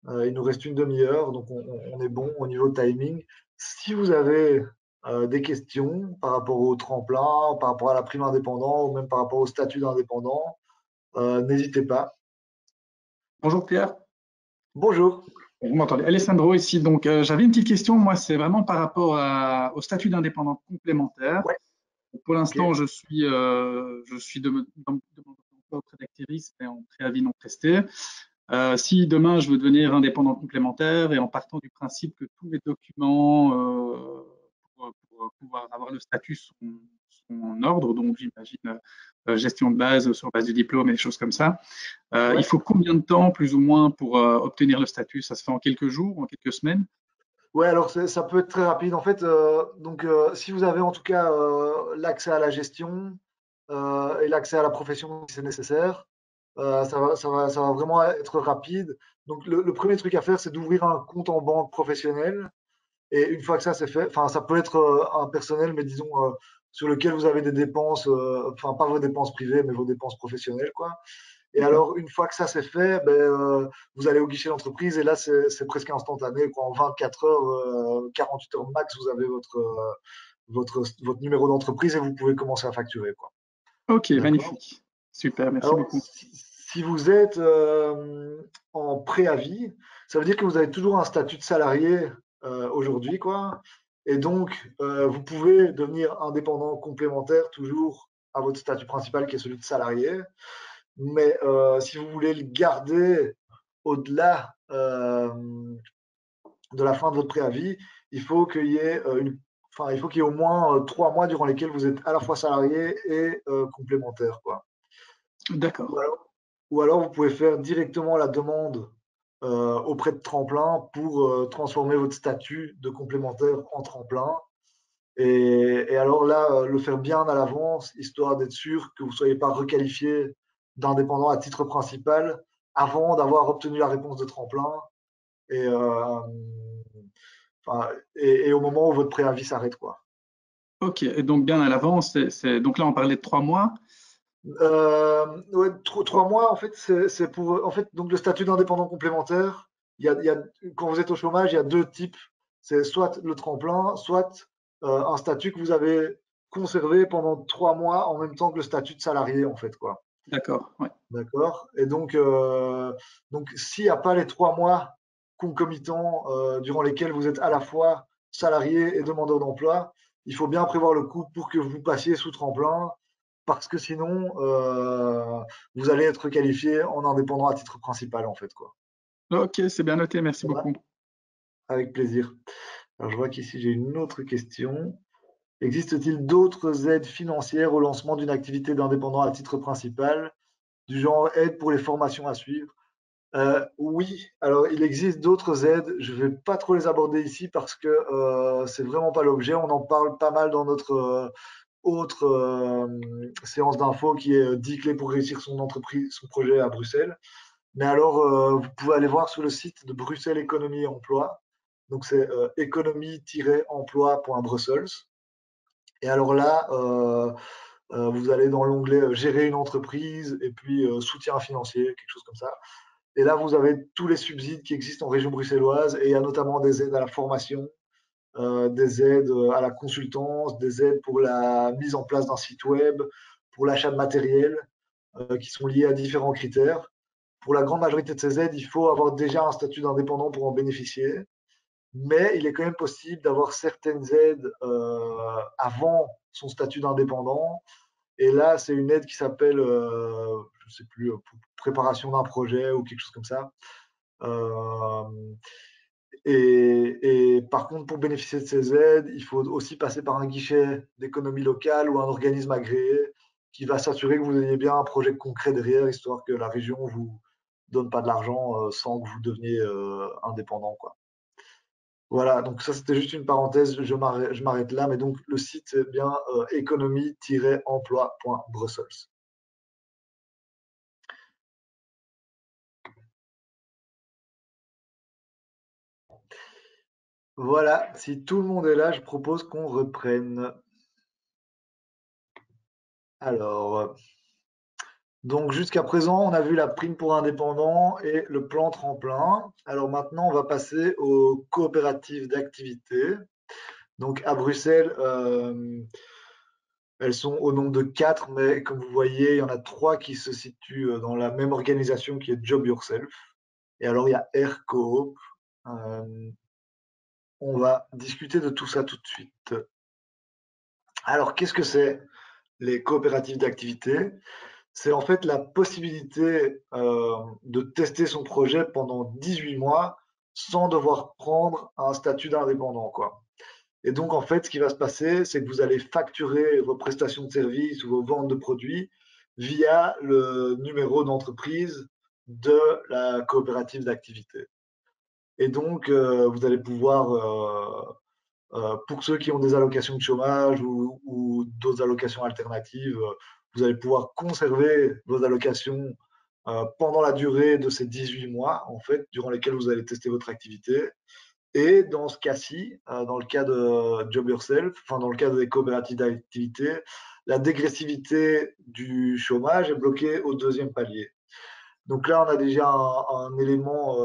Il nous reste une demi-heure, donc on est bon au niveau timing. Si vous avez des questions par rapport au tremplin, par rapport à la prime indépendant ou même par rapport au statut d'indépendant, n'hésitez pas. Bonjour Pierre, Bonjour. vous m'entendez? Alessandro ici. Donc, j'avais une petite question. Moi, c'est vraiment par rapport au statut d'indépendant complémentaire. Ouais, Pour ok. l'instant, je suis demandeur d'emploi auprès d'Actiris, mais en préavis non presté. Si demain je veux devenir indépendant complémentaire et en partant du principe que tous mes documents pour pouvoir avoir le statut sont en ordre, donc j'imagine gestion de base sur base du diplôme et des choses comme ça. Il Ouais. faut combien de temps plus ou moins pour obtenir le statut? Ça se fait en quelques jours, en quelques semaines? Ouais, alors ça peut être très rapide. En fait, donc si vous avez en tout cas l'accès à la gestion et l'accès à la profession si c'est nécessaire, ça va vraiment être rapide. Donc le premier truc à faire, c'est d'ouvrir un compte en banque professionnelle. Et une fois que ça c'est fait, enfin ça peut être un personnel, mais disons sur lequel vous avez des dépenses, enfin pas vos dépenses privées, mais vos dépenses professionnelles, quoi. Et D'accord. alors, une fois que ça c'est fait, ben, vous allez au guichet d'entreprise et là, c'est presque instantané, quoi. En 24 heures, 48 heures max, vous avez votre numéro d'entreprise et vous pouvez commencer à facturer, quoi. Ok, D'accord? magnifique. Super, merci Alors, beaucoup. si vous êtes en préavis, ça veut dire que vous avez toujours un statut de salarié aujourd'hui, quoi. Et donc, vous pouvez devenir indépendant complémentaire toujours à votre statut principal qui est celui de salarié. Mais si vous voulez le garder au-delà de la fin de votre préavis, il faut qu'il y ait enfin, il faut qu'il y ait au moins 3 mois durant lesquels vous êtes à la fois salarié et complémentaire, quoi. D'accord. Ou alors, ou alors, vous pouvez faire directement la demande auprès de Tremplin pour transformer votre statut de complémentaire en tremplin. Et alors là, le faire bien à l'avance, histoire d'être sûr que vous ne soyez pas requalifié d'indépendant à titre principal avant d'avoir obtenu la réponse de tremplin et, enfin, et au moment où votre préavis s'arrête, quoi. Ok, et donc bien à l'avance, donc là on parlait de 3 mois. Ouais, 3 mois, en fait, c'est pour. En fait, donc le statut d'indépendant complémentaire, quand vous êtes au chômage, il y a deux types. C'est soit le tremplin, soit un statut que vous avez conservé pendant 3 mois en même temps que le statut de salarié, en fait, quoi. D'accord, ouais. D'accord? Et donc s'il n'y a pas les 3 mois concomitants durant lesquels vous êtes à la fois salarié et demandeur d'emploi, il faut bien prévoir le coup pour que vous passiez sous tremplin, parce que sinon, vous allez être qualifié en indépendant à titre principal, en fait, quoi. Ok, c'est bien noté, merci Ça va? beaucoup. Avec plaisir. Alors, je vois qu'ici, j'ai une autre question. Existe-t-il d'autres aides financières au lancement d'une activité d'indépendant à titre principal, du genre aide pour les formations à suivre? Oui, alors il existe d'autres aides. Je vais pas trop les aborder ici parce que c'est vraiment pas l'objet. On en parle pas mal dans notre autre séance d'info qui est 10 clés pour réussir son entreprise, son projet à Bruxelles. Mais alors, vous pouvez aller voir sur le site de Bruxelles Économie et Emploi. Donc c'est économie-emploi.brussels. Et alors là, vous allez dans l'onglet Gérer une entreprise et puis soutien financier, quelque chose comme ça. Et là, vous avez tous les subsides qui existent en région bruxelloise et il y a notamment des aides à la formation, des aides à la consultance, des aides pour la mise en place d'un site web, pour l'achat de matériel qui sont liés à différents critères. Pour la grande majorité de ces aides, il faut avoir déjà un statut d'indépendant pour en bénéficier, mais il est quand même possible d'avoir certaines aides avant son statut d'indépendant. Et là, c'est une aide qui s'appelle, je ne sais plus, préparation d'un projet ou quelque chose comme ça. Euh, et par contre, pour bénéficier de ces aides, il faut aussi passer par un guichet d'économie locale ou un organisme agréé qui va s'assurer que vous ayez bien un projet concret derrière, histoire que la région vous donne pas de l'argent sans que vous deveniez indépendant, quoi. Voilà, donc ça c'était juste une parenthèse, je m'arrête là, mais donc le site c'est bien économie-emploi.brussels. Voilà, si tout le monde est là, je propose qu'on reprenne. Alors, donc jusqu'à présent, on a vu la prime pour indépendants et le plan tremplin. Alors maintenant, on va passer aux coopératives d'activité. Donc à Bruxelles, elles sont au nombre de 4, mais comme vous voyez, il y en a 3 qui se situent dans la même organisation qui est Job Yourself. Et alors, il y a Air Coop. Euh, on va discuter de tout ça tout de suite. Alors, qu'est-ce que c'est les coopératives d'activité? C'est en fait la possibilité de tester son projet pendant 18 mois sans devoir prendre un statut d'indépendant, quoi. Et donc, en fait, ce qui va se passer, c'est que vous allez facturer vos prestations de services ou vos ventes de produits via le numéro d'entreprise de la coopérative d'activité. Et donc, vous allez pouvoir, pour ceux qui ont des allocations de chômage ou d'autres allocations alternatives, vous allez pouvoir conserver vos allocations pendant la durée de ces 18 mois, en fait, durant lesquels vous allez tester votre activité. Et dans ce cas-ci, dans le cas de Job Yourself, enfin dans le cas des coopératives d'activité, la dégressivité du chômage est bloquée au deuxième palier. Donc là, on a déjà un élément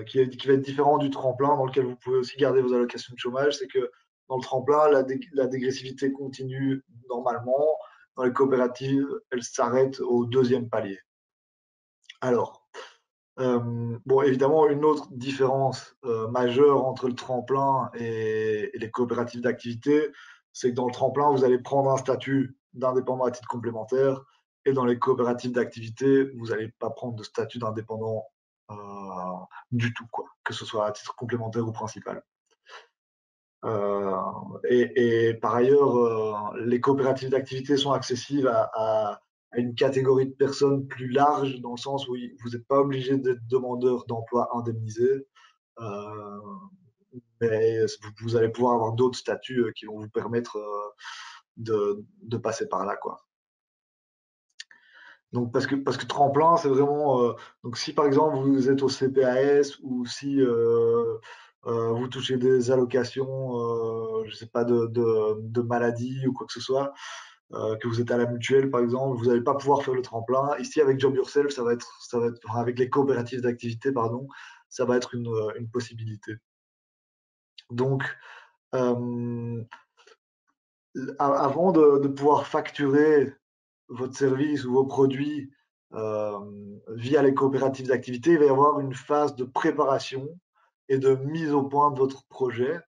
qui va être différent du tremplin, dans lequel vous pouvez aussi garder vos allocations de chômage. C'est que dans le tremplin, la dégressivité continue normalement. Dans les coopératives, elle s'arrête au deuxième palier. Alors, bon, évidemment, une autre différence majeure entre le tremplin et les coopératives d'activité, c'est que dans le tremplin, vous allez prendre un statut d'indépendant à titre complémentaire, et dans les coopératives d'activité, vous n'allez pas prendre de statut d'indépendant euh, du tout, quoi, que ce soit à titre complémentaire ou principal. Euh, et par ailleurs, les coopératives d'activité sont accessibles à une catégorie de personnes plus large, dans le sens où vous n'êtes pas obligé d'être demandeur d'emploi indemnisé, euh, mais vous allez pouvoir avoir d'autres statuts qui vont vous permettre de passer par là, quoi. Donc parce que tremplin, c'est vraiment donc si par exemple vous êtes au CPAS ou si vous touchez des allocations, je sais pas de maladie ou quoi que ce soit, que vous êtes à la mutuelle par exemple, vous n'allez pas pouvoir faire le tremplin. Ici avec Job Yourself, enfin, avec les coopératives d'activité, pardon, ça va être une possibilité. Donc euh, avant de pouvoir facturer votre service ou vos produits euh, via les coopératives d'activité, il va y avoir une phase de préparation et de mise au point de votre projet.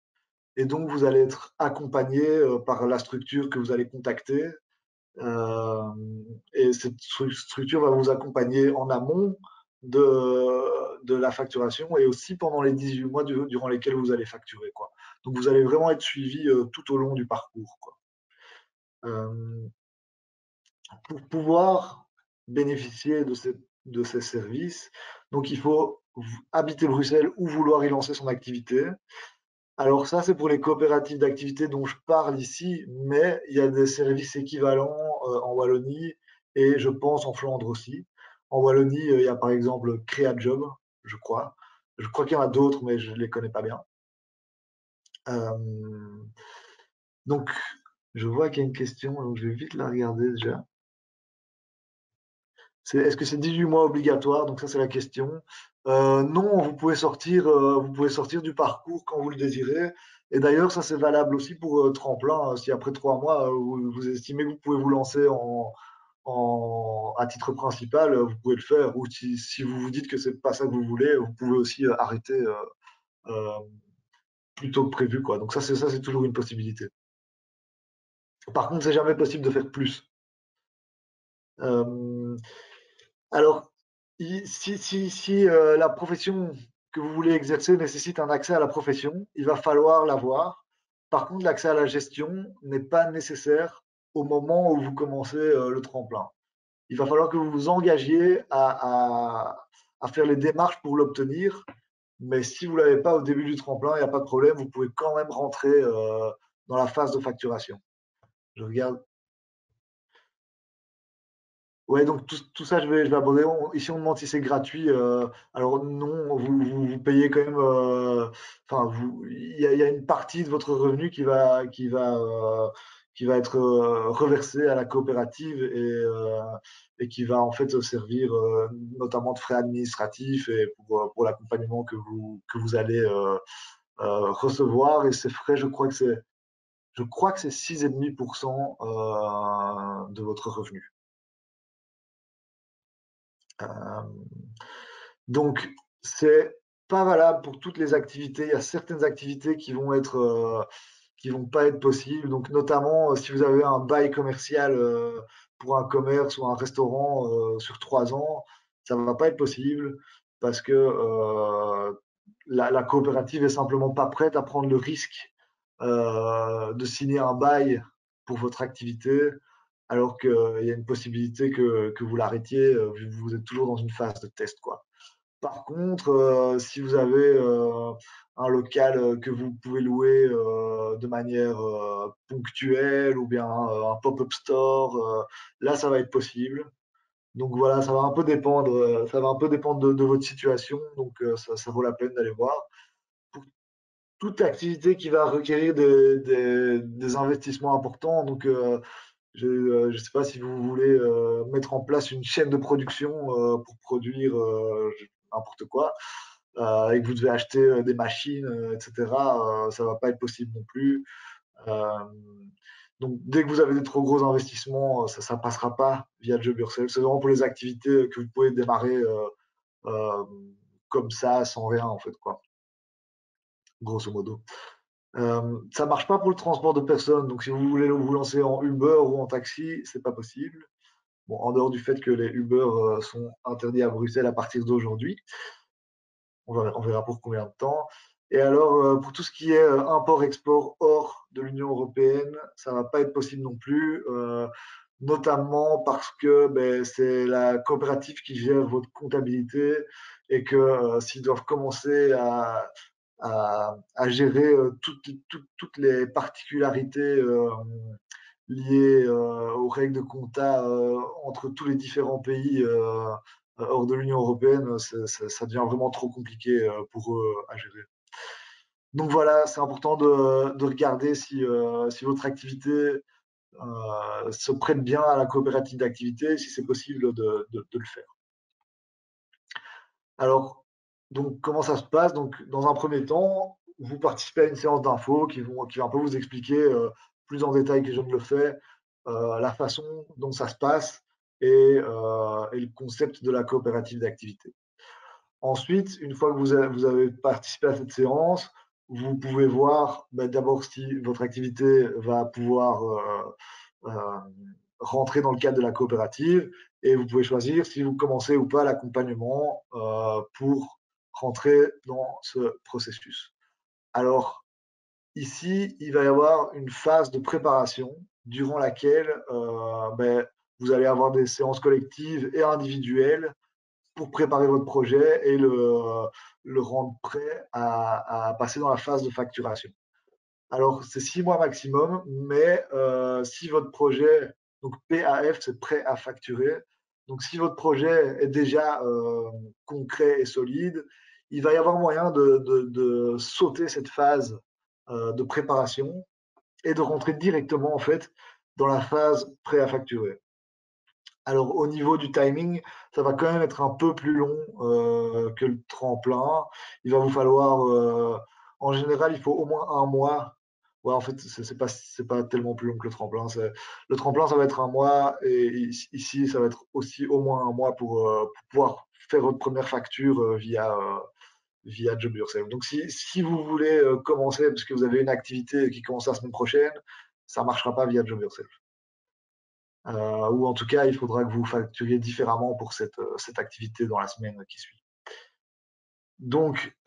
Et donc, vous allez être accompagné par la structure que vous allez contacter. Euh, et cette structure va vous accompagner en amont de la facturation et aussi pendant les 18 mois durant lesquels vous allez facturer, quoi. Donc, vous allez vraiment être suivi tout au long du parcours, quoi. Euh, pour pouvoir bénéficier de cette de ces services. Donc, il faut habiter Bruxelles ou vouloir y lancer son activité. Alors ça, c'est pour les coopératives d'activité dont je parle ici, mais il y a des services équivalents en Wallonie et je pense en Flandre aussi. En Wallonie, il y a par exemple CréaJob, je crois. Je crois qu'il y en a d'autres, mais je ne les connais pas bien. Donc, je vois qu'il y a une question, donc je vais vite la regarder déjà. Est-ce que c'est 18 mois obligatoire? Donc ça, c'est la question. Non, vous pouvez sortir du parcours quand vous le désirez. Et d'ailleurs, ça, c'est valable aussi pour Tremplin. Si après 3 mois, vous estimez que vous pouvez vous lancer à titre principal, vous pouvez le faire. Ou si vous vous dites que c'est pas ça que vous voulez, vous pouvez aussi arrêter euh, plus tôt que prévu, quoi. Donc ça, c'est toujours une possibilité. Par contre, c'est jamais possible de faire plus. Euh, Alors, si la profession que vous voulez exercer nécessite un accès à la profession, il va falloir l'avoir. Par contre, l'accès à la gestion n'est pas nécessaire au moment où vous commencez le tremplin. Il va falloir que vous vous engagiez à faire les démarches pour l'obtenir. Mais si vous ne l'avez pas au début du tremplin, il n'y a pas de problème, vous pouvez quand même rentrer dans la phase de facturation. Je regarde. Ouais, donc tout ça, je vais aborder. Ici, on demande si c'est gratuit. Alors non, vous payez quand même. Enfin, il y a une partie de votre revenu qui va être reversée à la coopérative et qui va en fait servir notamment de frais administratifs et pour l'accompagnement que vous allez recevoir. Et ces frais, je crois que c'est 6,5% de votre revenu. Euh, donc, c'est pas valable pour toutes les activités. Il y a certaines activités qui vont pas être possibles. Donc, notamment, si vous avez un bail commercial pour un commerce ou un restaurant sur 3 ans, ça ne va pas être possible parce que la coopérative est simplement pas prête à prendre le risque de signer un bail pour votre activité alors qu'il y a une possibilité que vous l'arrêtiez, vous êtes toujours dans une phase de test, quoi. Par contre, si vous avez un local que vous pouvez louer de manière ponctuelle ou bien un pop-up store, là, ça va être possible. Donc voilà, ça va un peu dépendre de votre situation, donc ça vaut la peine d'aller voir. Pour toute activité qui va requérir des investissements importants, donc je ne sais pas si vous voulez mettre en place une chaîne de production pour produire n'importe quoi et que vous devez acheter des machines, etc. Ça ne va pas être possible non plus. Euh, donc, dès que vous avez des trop gros investissements, ça ne passera pas via Job Yourself. C'est vraiment pour les activités que vous pouvez démarrer euh, comme ça, sans rien, en fait, quoi, grosso modo. Ça marche pas pour le transport de personnes. Donc, si vous voulez vous lancer en Uber ou en taxi, c'est pas possible. Bon, en dehors du fait que les Uber sont interdits à Bruxelles à partir d'aujourd'hui. On verra pour combien de temps. Et alors, pour tout ce qui est import-export hors de l'Union européenne, ça va pas être possible non plus, notamment parce que ben, c'est la coopérative qui gère votre comptabilité et que s'ils doivent commencer à gérer toutes les particularités liées aux règles de compta entre tous les différents pays hors de l'Union européenne, ça devient vraiment trop compliqué pour eux à gérer. Donc voilà, c'est important de regarder si votre activité se prête bien à la coopérative d'activité, si c'est possible de le faire. Alors, donc, comment ça se passe? Donc, dans un premier temps, vous participez à une séance d'infos qui va un peu vous expliquer plus en détail que je ne le fais la façon dont ça se passe et le concept de la coopérative d'activité. Ensuite, une fois que vous avez participé à cette séance, vous pouvez voir d'abord si votre activité va pouvoir rentrer dans le cadre de la coopérative et vous pouvez choisir si vous commencez ou pas l'accompagnement pour rentrer dans ce processus. Alors, ici, il va y avoir une phase de préparation durant laquelle vous allez avoir des séances collectives et individuelles pour préparer votre projet et le rendre prêt à passer dans la phase de facturation. Alors, c'est 6 mois maximum, mais si votre projet, donc PAF, c'est prêt à facturer. Donc, si votre projet est déjà concret et solide, il va y avoir moyen de sauter cette phase de préparation et de rentrer directement en fait dans la phase prêt à facturer. Alors, au niveau du timing, ça va quand même être un peu plus long que le tremplin. Il va vous falloir, en général, il faut au moins un mois. Ouais, en fait, c'est pas tellement plus long que le tremplin. Le tremplin, ça va être un mois et ici, ça va être aussi au moins un mois pour pouvoir faire votre première facture via Job Yourself. Donc, si vous voulez commencer, parce que vous avez une activité qui commence la semaine prochaine, ça ne marchera pas via Job Yourself. Ou en tout cas, il faudra que vous facturiez différemment pour cette activité dans la semaine qui suit. Donc,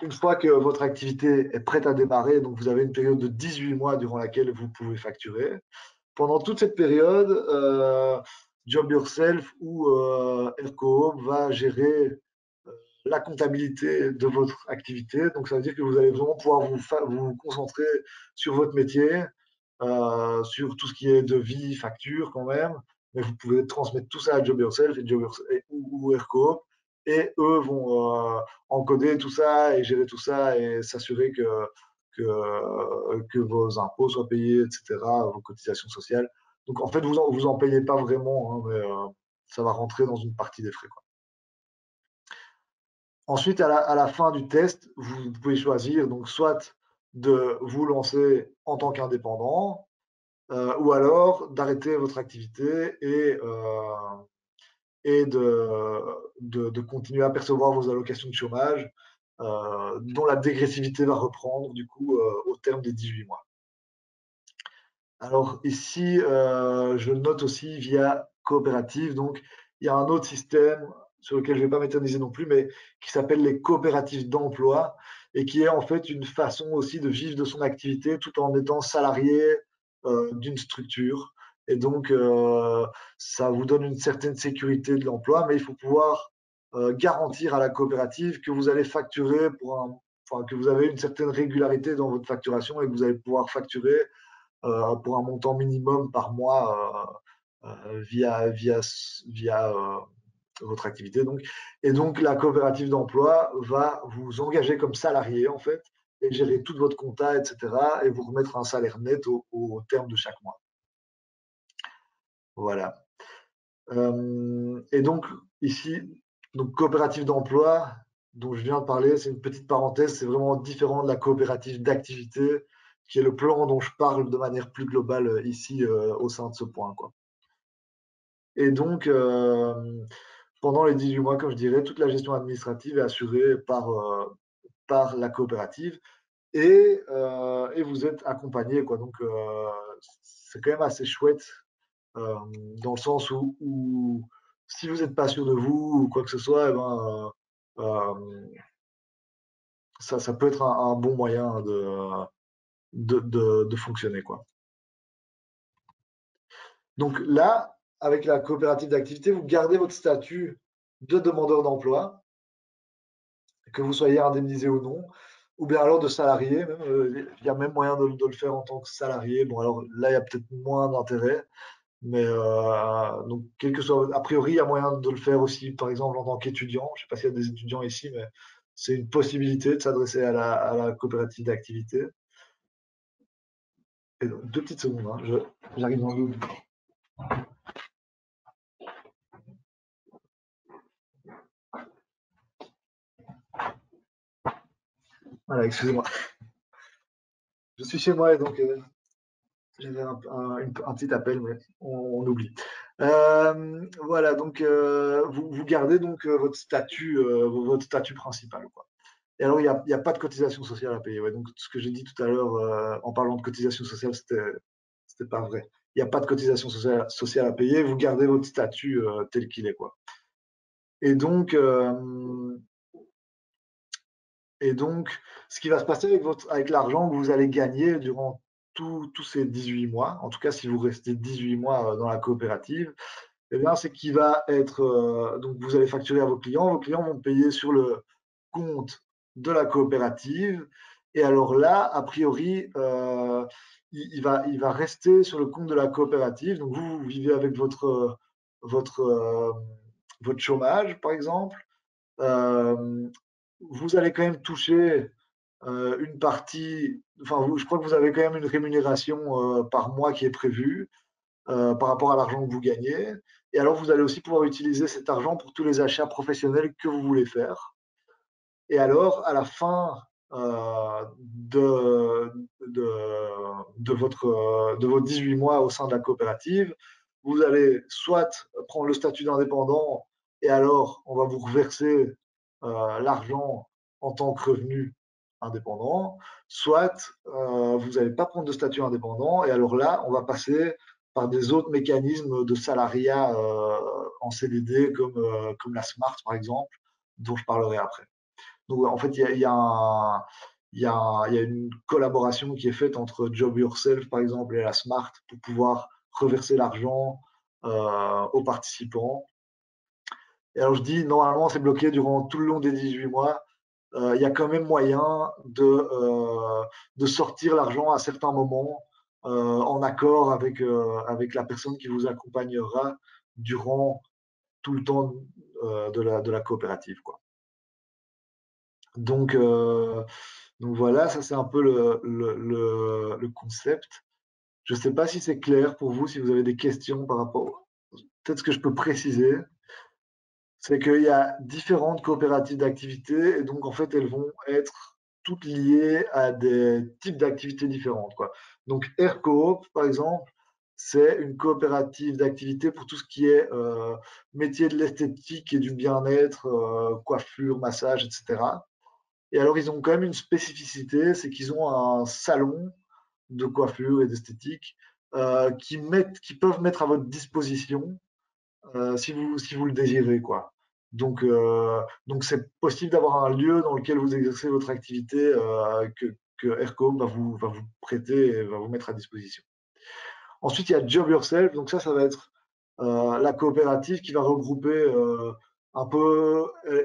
une fois que votre activité est prête à démarrer, donc vous avez une période de 18 mois durant laquelle vous pouvez facturer. Pendant toute cette période, Job Yourself ou Aircoop va gérer la comptabilité de votre activité. Donc, ça veut dire que vous allez vraiment pouvoir vous concentrer sur votre métier, sur tout ce qui est devis, facture quand même, mais vous pouvez transmettre tout ça à Job Yourself ou Aircoop, et eux vont encoder tout ça et gérer tout ça et s'assurer que vos impôts soient payés, etc., vos cotisations sociales. Donc en fait, vous en payez pas vraiment, hein, mais ça va rentrer dans une partie des frais, quoi. Ensuite, à la fin du test, vous pouvez choisir donc soit de vous lancer en tant qu'indépendant, ou alors d'arrêter votre activité et de continuer à percevoir vos allocations de chômage, dont la dégressivité va reprendre du coup au terme des 18 mois. Alors ici, je note aussi via coopérative, donc il y a un autre système sur lequel je ne vais pas m'éterniser non plus, mais qui s'appelle les coopératives d'emploi et qui est en fait une façon aussi de vivre de son activité tout en étant salarié d'une structure. Et donc, ça vous donne une certaine sécurité de l'emploi, mais il faut pouvoir garantir à la coopérative que vous allez facturer enfin, que vous avez une certaine régularité dans votre facturation et que vous allez pouvoir facturer pour un montant minimum par mois via votre activité. Donc. Et donc, la coopérative d'emploi va vous engager comme salarié, en fait, et gérer toute votre compta, etc., et vous remettre un salaire net au terme de chaque mois. Voilà. Et donc, ici, donc, coopérative d'emploi, dont je viens de parler, c'est une petite parenthèse, c'est vraiment différent de la coopérative d'activité, qui est le plan dont je parle de manière plus globale ici au sein de ce point, quoi. Et donc, pendant les 18 mois, comme je dirais, toute la gestion administrative est assurée par la coopérative et vous êtes accompagné, quoi. Donc, c'est quand même assez chouette dans le sens où si vous n'êtes pas sûr de vous ou quoi que ce soit, eh ben, ça peut être un bon moyen de fonctionner, quoi. Donc là, avec la coopérative d'activité, vous gardez votre statut de demandeur d'emploi, que vous soyez indemnisé ou non, ou bien alors de salarié. Il y a même moyen de le faire en tant que salarié. Bon, alors là, il y a peut-être moins d'intérêt, mais donc, quel que soit, a priori, il y a moyen de le faire aussi, par exemple, en tant qu'étudiant. Je ne sais pas s'il y a des étudiants ici, mais c'est une possibilité de s'adresser à la coopérative d'activité. Et donc, 2 petites secondes, hein, j'arrive dans le. Voilà, excusez-moi. Je suis chez moi et donc j'avais un petit appel, mais on oublie. Voilà, donc vous gardez donc votre statut principal, quoi. Et alors, il n'y a pas de cotisation sociale à payer. Ouais. Donc, ce que j'ai dit tout à l'heure en parlant de cotisation sociale, c'était pas vrai. Il n'y a pas de cotisation sociale à payer. Vous gardez votre statut tel qu'il est, quoi. Et donc, ce qui va se passer avec l'argent que vous allez gagner durant tous ces 18 mois, en tout cas si vous restez 18 mois dans la coopérative, eh bien, c'est qu'il va être, donc vous allez facturer à vos clients vont payer sur le compte de la coopérative. Et alors là, a priori, il va rester sur le compte de la coopérative. Donc vous vivez avec votre, euh, votre chômage, par exemple. Euh, Vous allez quand même toucher une partie, enfin, je crois que vous avez quand même une rémunération par mois qui est prévue par rapport à l'argent que vous gagnez. Et alors, vous allez aussi pouvoir utiliser cet argent pour tous les achats professionnels que vous voulez faire. Et alors, à la fin de vos 18 mois au sein de la coopérative, vous allez soit prendre le statut d'indépendant et alors on va vous reverser l'argent en tant que revenu indépendant, soit vous n'allez pas prendre de statut indépendant et alors là, on va passer par des autres mécanismes de salariat en CDD comme la Smart par exemple, dont je parlerai après. Donc, en fait, il y a une collaboration qui est faite entre Job Yourself, par exemple, et la Smart pour pouvoir reverser l'argent aux participants. Et alors, je dis, normalement, c'est bloqué durant tout le long des 18 mois. Il y a quand même moyen de sortir l'argent à certains moments en accord avec la personne qui vous accompagnera durant tout le temps de la coopérative, quoi. Donc, euh, Donc voilà, ça c'est un peu le concept. Je ne sais pas si c'est clair pour vous, si vous avez des questions par rapport. Peut-être ce que je peux préciser, c'est qu'il y a différentes coopératives d'activités et donc en fait elles vont être toutes liées à des types d'activités différentes, quoi. Donc AirCoop, par exemple, c'est une coopérative d'activités pour tout ce qui est métier de l'esthétique et du bien-être, coiffure, massage, etc. Et alors, ils ont quand même une spécificité, c'est qu'ils ont un salon de coiffure et d'esthétique qui peuvent mettre à votre disposition si vous le désirez, quoi. Donc c'est possible d'avoir un lieu dans lequel vous exercez votre activité que Airco va vous prêter et va vous mettre à disposition. Ensuite, il y a Job Yourself. Donc ça va être la coopérative qui va regrouper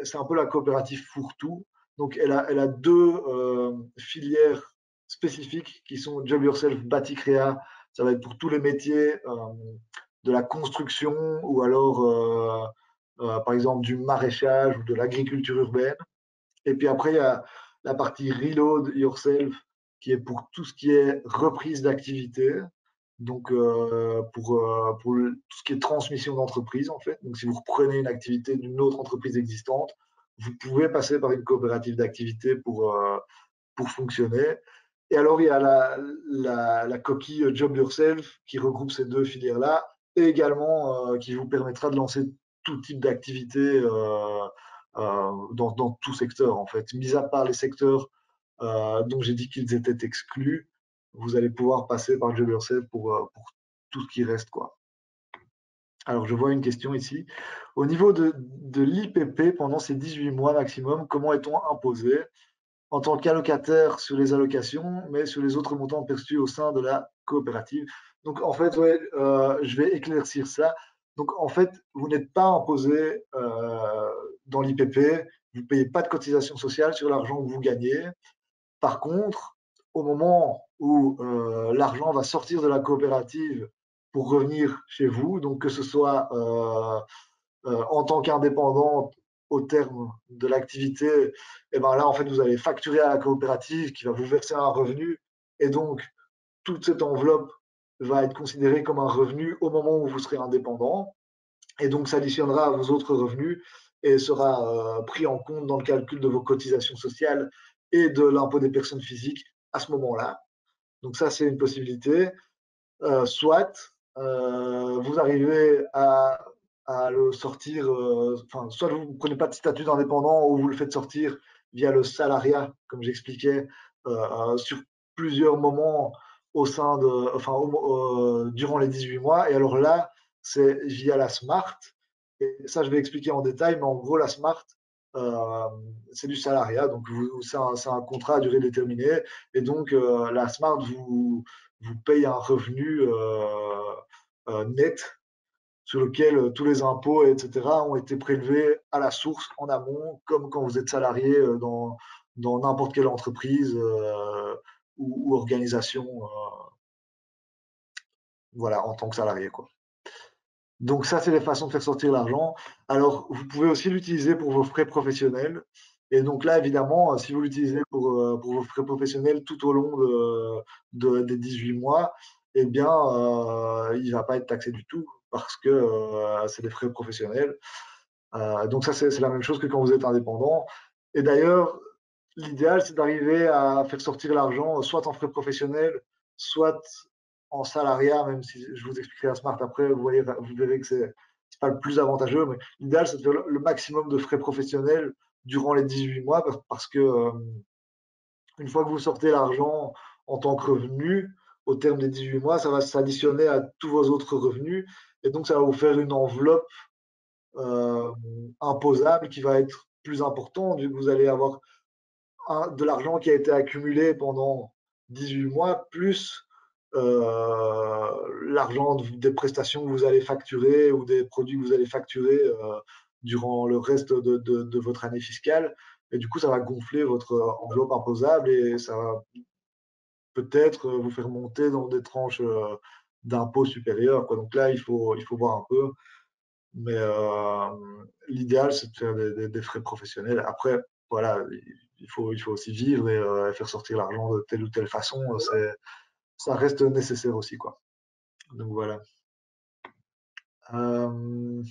c'est un peu la coopérative fourre-tout. Donc elle a deux filières spécifiques qui sont Job Yourself Baticrea. Ça va être pour tous les métiers de la construction ou alors par exemple du maraîchage ou de l'agriculture urbaine. Et puis après, il y a la partie Reload Yourself qui est pour tout ce qui est reprise d'activité. Donc, pour tout ce qui est transmission d'entreprise, en fait. Donc, si vous reprenez une activité d'une autre entreprise existante, vous pouvez passer par une coopérative d'activité pour fonctionner. Et alors, il y a la coquille Job Yourself qui regroupe ces deux filières-là et également qui vous permettra de lancer tout type d'activité dans tout secteur, en fait. Mis à part les secteurs dont j'ai dit qu'ils étaient exclus, vous allez pouvoir passer par Job Yourself pour tout ce qui reste, quoi. Alors, je vois une question ici. Au niveau de l'IPP, pendant ces 18 mois maximum, comment est-on imposé en tant qu'allocataire sur les allocations, mais sur les autres montants perçus au sein de la coopérative? Donc, en fait, ouais, je vais éclaircir ça. Donc, en fait, vous n'êtes pas imposé dans l'IPP, vous ne payez pas de cotisation sociale sur l'argent que vous gagnez. Par contre, au moment où l'argent va sortir de la coopérative pour revenir chez vous, donc que ce soit en tant qu'indépendant au terme de l'activité, et ben là, en fait, vous allez facturer à la coopérative qui va vous verser un revenu. Et donc, toute cette enveloppe va être considérée comme un revenu au moment où vous serez indépendant. Et donc, ça additionnera à vos autres revenus et sera pris en compte dans le calcul de vos cotisations sociales et de l'impôt des personnes physiques à ce moment-là. Donc ça, c'est une possibilité. Soit vous arrivez à le sortir, soit vous ne prenez pas de statut d'indépendant ou vous le faites sortir via le salariat, comme j'expliquais, sur plusieurs moments au sein de, durant les 18 mois. Et alors là, c'est via la Smart. Et ça, je vais expliquer en détail, mais en gros, la Smart, euh, c'est du salariat, donc c'est un contrat à durée déterminée. Et donc, la Smart vous paye un revenu net sur lequel tous les impôts, etc., ont été prélevés à la source en amont, comme quand vous êtes salarié dans n'importe quelle entreprise ou organisation, voilà, en tant que salarié, quoi. Donc ça, c'est les façons de faire sortir l'argent. Alors, vous pouvez aussi l'utiliser pour vos frais professionnels. Et donc là, évidemment, si vous l'utilisez pour vos frais professionnels tout au long des 18 mois, eh bien, il ne va pas être taxé du tout parce que c'est des frais professionnels. Donc ça, c'est la même chose que quand vous êtes indépendant. Et d'ailleurs, l'idéal, c'est d'arriver à faire sortir l'argent soit en frais professionnels, soit en salariat, même si je vous expliquerai la Smart après, vous verrez que c'est pas le plus avantageux, mais l'idéal, c'est de faire le maximum de frais professionnels durant les 18 mois parce que une fois que vous sortez l'argent en tant que revenu, au terme des 18 mois, ça va s'additionner à tous vos autres revenus et donc ça va vous faire une enveloppe euh, imposable qui va être plus importante vu que vous allez avoir de l'argent qui a été accumulé pendant 18 mois, plus l'argent des prestations que vous allez facturer ou des produits que vous allez facturer durant le reste de votre année fiscale. Et du coup, ça va gonfler votre enveloppe imposable et ça va peut-être vous faire monter dans des tranches d'impôts supérieures, quoi. Donc là, il faut voir un peu. Mais l'idéal, c'est de faire des frais professionnels. Après, voilà, il faut aussi vivre et faire sortir l'argent de telle ou telle façon. Ça reste nécessaire aussi, quoi. Donc voilà. Euh,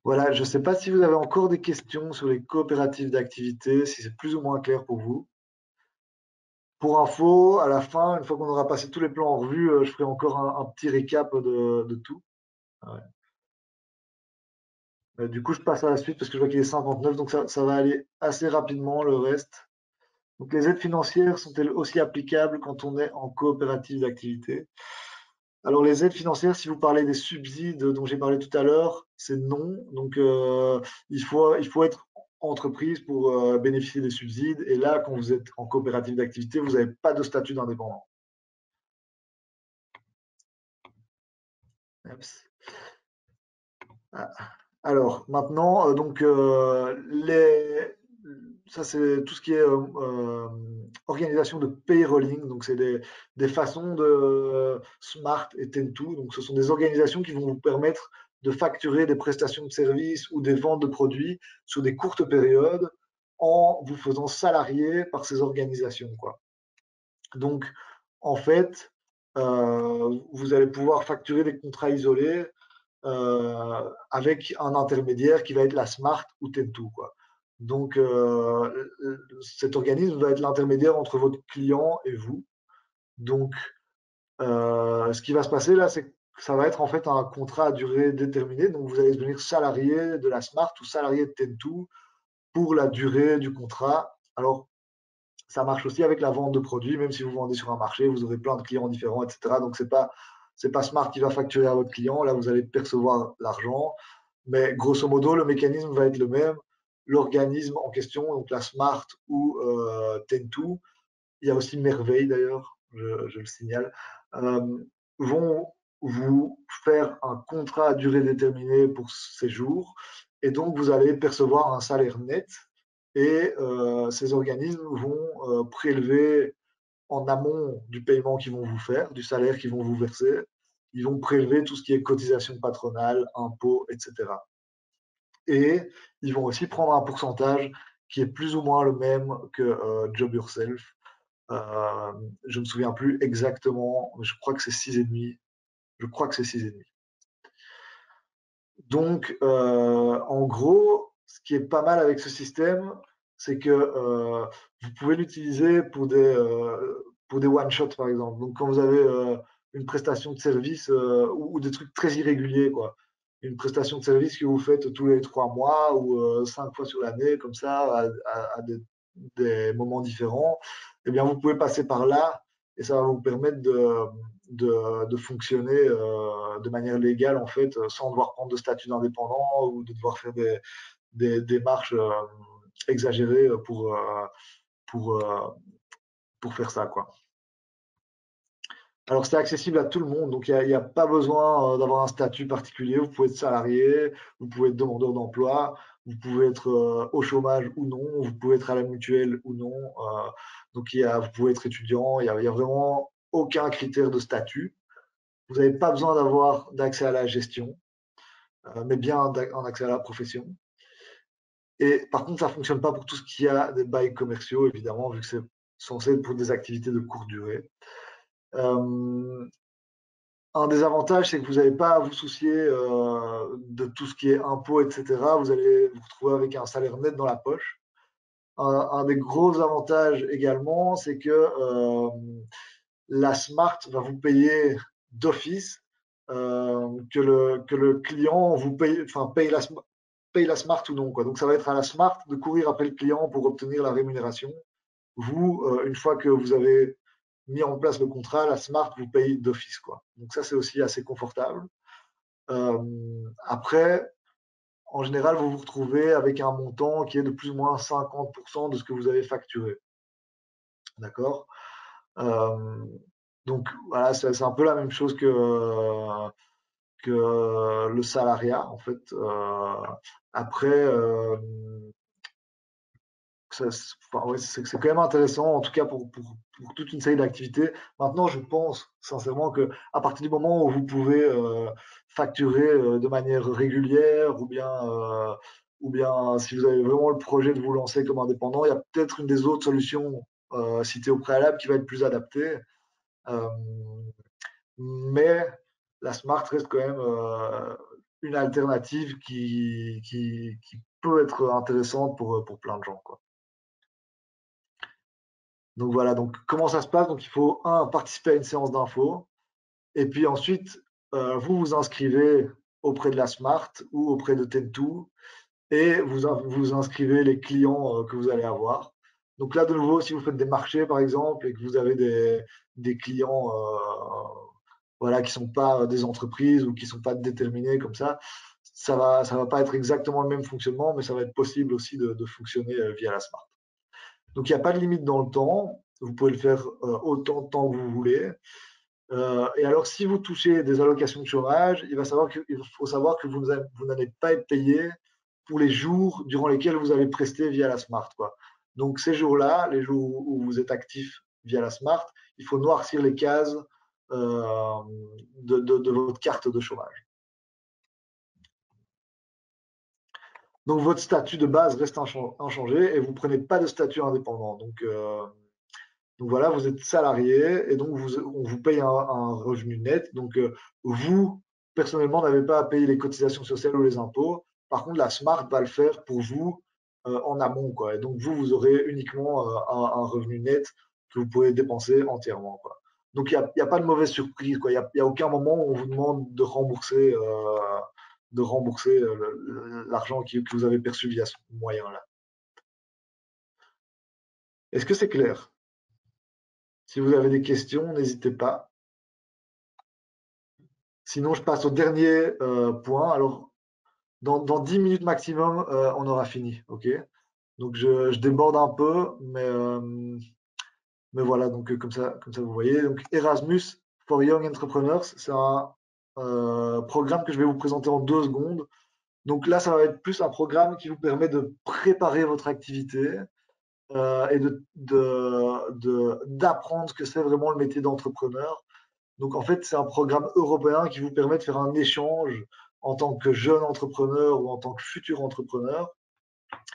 voilà, je ne sais pas si vous avez encore des questions sur les coopératives d'activité, si c'est plus ou moins clair pour vous. Pour info, à la fin, une fois qu'on aura passé tous les plans en revue, je ferai encore un petit récap de tout. Ouais. Du coup, je passe à la suite parce que je vois qu'il est 59, donc ça va aller assez rapidement le reste. Donc, les aides financières sont-elles aussi applicables quand on est en coopérative d'activité? Alors, les aides financières, si vous parlez des subsides dont j'ai parlé tout à l'heure, c'est non. Donc, il faut être entreprise pour bénéficier des subsides. Et là, quand vous êtes en coopérative d'activité, vous n'avez pas de statut d'indépendant. Alors, maintenant, ça c'est tout ce qui est organisation de payrolling. Donc, c'est des façons de Smart et Ten2. Donc, ce sont des organisations qui vont vous permettre de facturer des prestations de services ou des ventes de produits sur des courtes périodes en vous faisant salarier par ces organisations, quoi. Donc, en fait, vous allez pouvoir facturer des contrats isolés avec un intermédiaire qui va être la Smart ou Ten2, quoi. Donc, cet organisme va être l'intermédiaire entre votre client et vous. Donc, ce qui va se passer là, c'est que ça va être en fait un contrat à durée déterminée. Donc, vous allez devenir salarié de la Smart ou salarié de Ten2 pour la durée du contrat. Alors, ça marche aussi avec la vente de produits, même si vous vendez sur un marché, vous aurez plein de clients différents, etc. Donc, c'est pas Smart qui va facturer à votre client. Là, vous allez percevoir l'argent. Mais grosso modo, le mécanisme va être le même. L'organisme en question, donc la Smart ou Ten2, il y a aussi Merveille d'ailleurs, je le signale, euh, vont vous faire un contrat à durée déterminée pour ces jours. Et donc, vous allez percevoir un salaire net. Et ces organismes vont prélever en amont du paiement qu'ils vont vous faire, du salaire qu'ils vont vous verser, ils vont prélever tout ce qui est cotisation patronale, impôts, etc. Et ils vont aussi prendre un pourcentage qui est plus ou moins le même que Job Yourself. Je ne me souviens plus exactement, mais je crois que c'est 6,5. Je crois que c'est 6,5. Donc, en gros, ce qui est pas mal avec ce système, c'est que vous pouvez l'utiliser pour des one-shots, par exemple. Donc, quand vous avez une prestation de service ou des trucs très irréguliers, quoi. Une prestation de service que vous faites tous les 3 mois ou 5 fois sur l'année, comme ça, à des moments différents, eh bien, vous pouvez passer par là et ça va vous permettre de fonctionner de manière légale, en fait, sans devoir prendre de statut d'indépendant ou de devoir faire des démarches exagérées pour, pour faire ça, quoi. Alors, c'est accessible à tout le monde, donc il y a pas besoin d'avoir un statut particulier. Vous pouvez être salarié, vous pouvez être demandeur d'emploi, vous pouvez être au chômage ou non, vous pouvez être à la mutuelle ou non. Donc, vous pouvez être étudiant, il y a vraiment aucun critère de statut. Vous n'avez pas besoin d'avoir d'accès à la gestion, mais bien un accès à la profession. Et par contre, ça ne fonctionne pas pour tout ce qui a des bails commerciaux, évidemment, vu que c'est censé être pour des activités de courte durée. Euh, Un des avantages, c'est que vous n'avez pas à vous soucier de tout ce qui est impôts, etc. Vous allez vous retrouver avec un salaire net dans la poche. Un des gros avantages également, c'est que la Smart va vous payer d'office, que le client vous paye, enfin, paye la Smart ou non, quoi. Donc ça va être à la Smart de courir après le client pour obtenir la rémunération. Vous, une fois que vous avez mis en place le contrat, la Smart vous paye d'office, quoi. Donc ça, c'est aussi assez confortable. Après, en général, vous vous retrouvez avec un montant qui est de plus ou moins 50% de ce que vous avez facturé. D'accord. euh, donc voilà, c'est un peu la même chose que le salariat, en fait. Après, enfin, ouais, c'est quand même intéressant, en tout cas pour toute une série d'activités. Maintenant, je pense sincèrement que à partir du moment où vous pouvez facturer de manière régulière, ou bien si vous avez vraiment le projet de vous lancer comme indépendant, il y a peut-être une des autres solutions citées au préalable qui va être plus adaptée. Euh, mais la Smart reste quand même une alternative qui peut être intéressante pour plein de gens, quoi. Donc voilà, donc comment ça se passe? Donc il faut, participer à une séance d'info, et puis ensuite, vous vous inscrivez auprès de la Smart ou auprès de Ten2, et vous inscrivez les clients que vous allez avoir. Donc là, de nouveau, si vous faites des marchés, par exemple, et que vous avez des clients voilà, qui ne sont pas des entreprises ou qui ne sont pas déterminés comme ça va pas être exactement le même fonctionnement, mais ça va être possible aussi de fonctionner via la Smart. Donc, il n'y a pas de limite dans le temps. Vous pouvez le faire autant de temps que vous voulez. Et alors, si vous touchez des allocations de chômage, il faut savoir que vous n'allez pas être payé pour les jours durant lesquels vous avez presté via la Smart, quoi. Donc, ces jours-là, les jours où vous êtes actif via la Smart, il faut noircir les cases euh, de votre carte de chômage. Donc, votre statut de base reste inchangé et vous ne prenez pas de statut indépendant. Donc voilà, vous êtes salarié et donc on vous paye un revenu net. Donc vous, personnellement, n'avez pas à payer les cotisations sociales ou les impôts. Par contre, la Smart va le faire pour vous en amont, quoi. Et donc vous aurez uniquement un revenu net que vous pouvez dépenser entièrement, quoi. Donc il y a pas de mauvaise surprise, quoi. Il y a aucun moment où on vous demande de rembourser l'argent que vous avez perçu via ce moyen-là. Est-ce que c'est clair? Si vous avez des questions, n'hésitez pas. Sinon, je passe au dernier point. Alors, dans 10 minutes maximum, on aura fini. OK? Donc, je déborde un peu, mais voilà. Donc, comme ça, vous voyez. Donc, Erasmus for Young Entrepreneurs, c'est un programme que je vais vous présenter en 2 secondes. Donc là, ça va être plus un programme qui vous permet de préparer votre activité et d'apprendre ce que c'est vraiment le métier d'entrepreneur. Donc en fait, c'est un programme européen qui vous permet de faire un échange en tant que jeune entrepreneur ou en tant que futur entrepreneur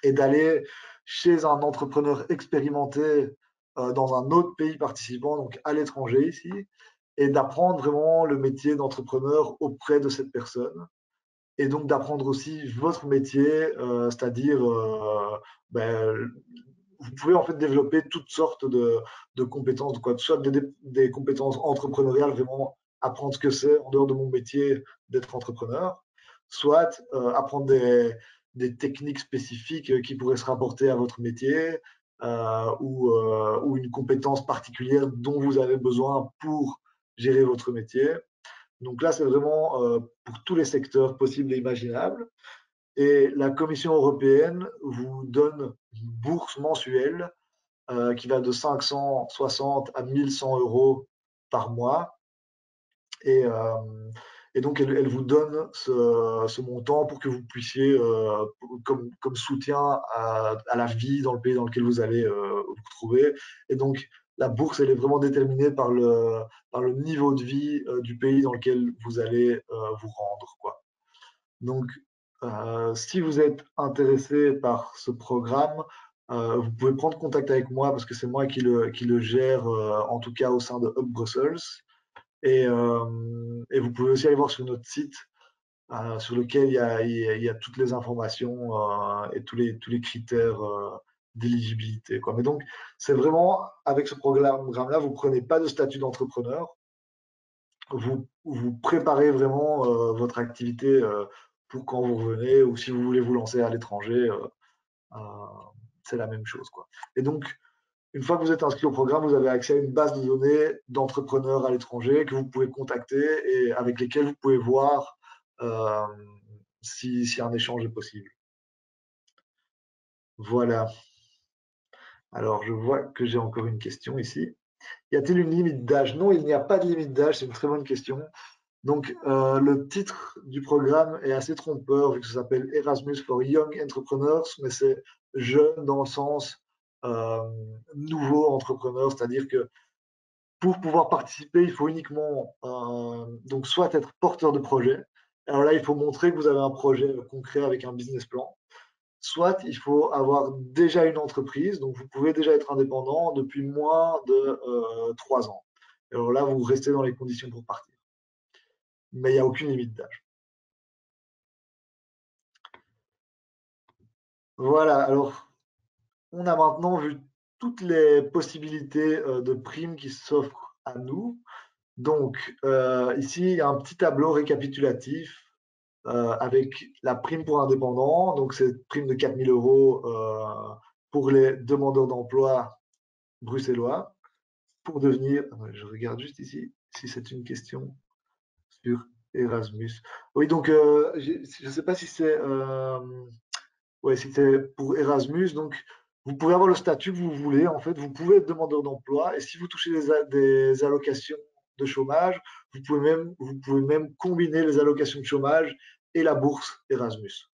et d'aller chez un entrepreneur expérimenté dans un autre pays participant, donc à l'étranger ici, et d'apprendre vraiment le métier d'entrepreneur auprès de cette personne. Et donc d'apprendre aussi votre métier, c'est-à-dire ben, vous pouvez en fait développer toutes sortes de compétences, quoi, soit des compétences entrepreneuriales, vraiment apprendre ce que c'est en dehors de mon métier d'être entrepreneur, soit apprendre des techniques spécifiques qui pourraient se rapporter à votre métier ou une compétence particulière dont vous avez besoin pour gérer votre métier. Donc là, c'est vraiment pour tous les secteurs possibles et imaginables. Et la Commission européenne vous donne une bourse mensuelle qui va de 560 à 1100 euros par mois Et, et donc, elle vous donne ce montant pour que vous puissiez, comme soutien à la vie dans le pays dans lequel vous allez vous trouver. Et donc, la bourse, elle est vraiment déterminée par le niveau de vie du pays dans lequel vous allez vous rendre, quoi. Donc, si vous êtes intéressé par ce programme, vous pouvez prendre contact avec moi parce que c'est moi qui le gère, en tout cas au sein de Hub Brussels. Et vous pouvez aussi aller voir sur notre site sur lequel il y a toutes les informations et tous les critères d'éligibilité, quoi. Mais donc, c'est vraiment, avec ce programme-là, vous ne prenez pas de statut d'entrepreneur, vous préparez vraiment votre activité pour quand vous revenez ou si vous voulez vous lancer à l'étranger, euh, c'est la même chose, quoi. Et donc, une fois que vous êtes inscrit au programme, vous avez accès à une base de données d'entrepreneurs à l'étranger que vous pouvez contacter et avec lesquels vous pouvez voir euh, si un échange est possible. Voilà. Alors, je vois que j'ai encore une question ici. Y a-t-il une limite d'âge? Non, il n'y a pas de limite d'âge, c'est une très bonne question. Donc, le titre du programme est assez trompeur vu que ça s'appelle Erasmus for Young Entrepreneurs, mais c'est jeune dans le sens euh, nouveau entrepreneur, c'est-à-dire que pour pouvoir participer, il faut uniquement donc soit être porteur de projet. Alors là, il faut montrer que vous avez un projet concret avec un business plan. Soit il faut avoir déjà une entreprise, donc vous pouvez déjà être indépendant depuis moins de 3 ans. Alors là, vous restez dans les conditions pour partir. Mais il n'y a aucune limite d'âge. Voilà, alors on a maintenant vu toutes les possibilités de primes qui s'offrent à nous. Donc ici, il y a un petit tableau récapitulatif avec la prime pour indépendants, donc c'est prime de 4 000 euros pour les demandeurs d'emploi bruxellois pour devenir, je regarde juste ici si c'est une question sur Erasmus. Oui, donc je ne sais pas si c'est ouais, si c'est pour Erasmus, donc vous pouvez avoir le statut que vous voulez, en fait, vous pouvez être demandeur d'emploi et si vous touchez des allocations de chômage, vous pouvez même combiner les allocations de chômage et la bourse Erasmus.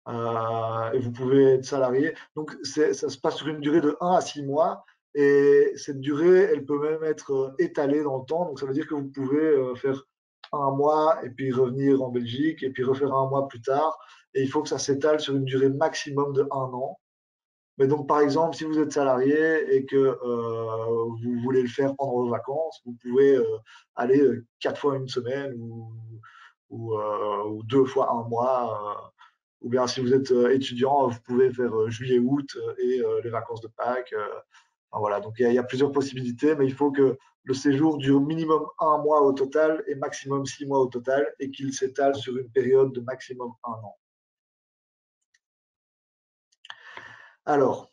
Et vous pouvez être salarié. Donc, ça se passe sur une durée de 1 à 6 mois. Et cette durée, elle peut même être étalée dans le temps. Donc, ça veut dire que vous pouvez faire un mois et puis revenir en Belgique et puis refaire un mois plus tard. Et il faut que ça s'étale sur une durée maximum de 1 an. Mais donc, par exemple, si vous êtes salarié et que vous voulez le faire pendant vos vacances, vous pouvez aller 4 fois une semaine ou 2 fois un mois. Ou bien si vous êtes étudiant, vous pouvez faire juillet-août et les vacances de Pâques. Enfin, voilà, donc il y a plusieurs possibilités, mais il faut que le séjour dure minimum 1 mois au total et maximum 6 mois au total et qu'il s'étale sur une période de maximum 1 an. Alors,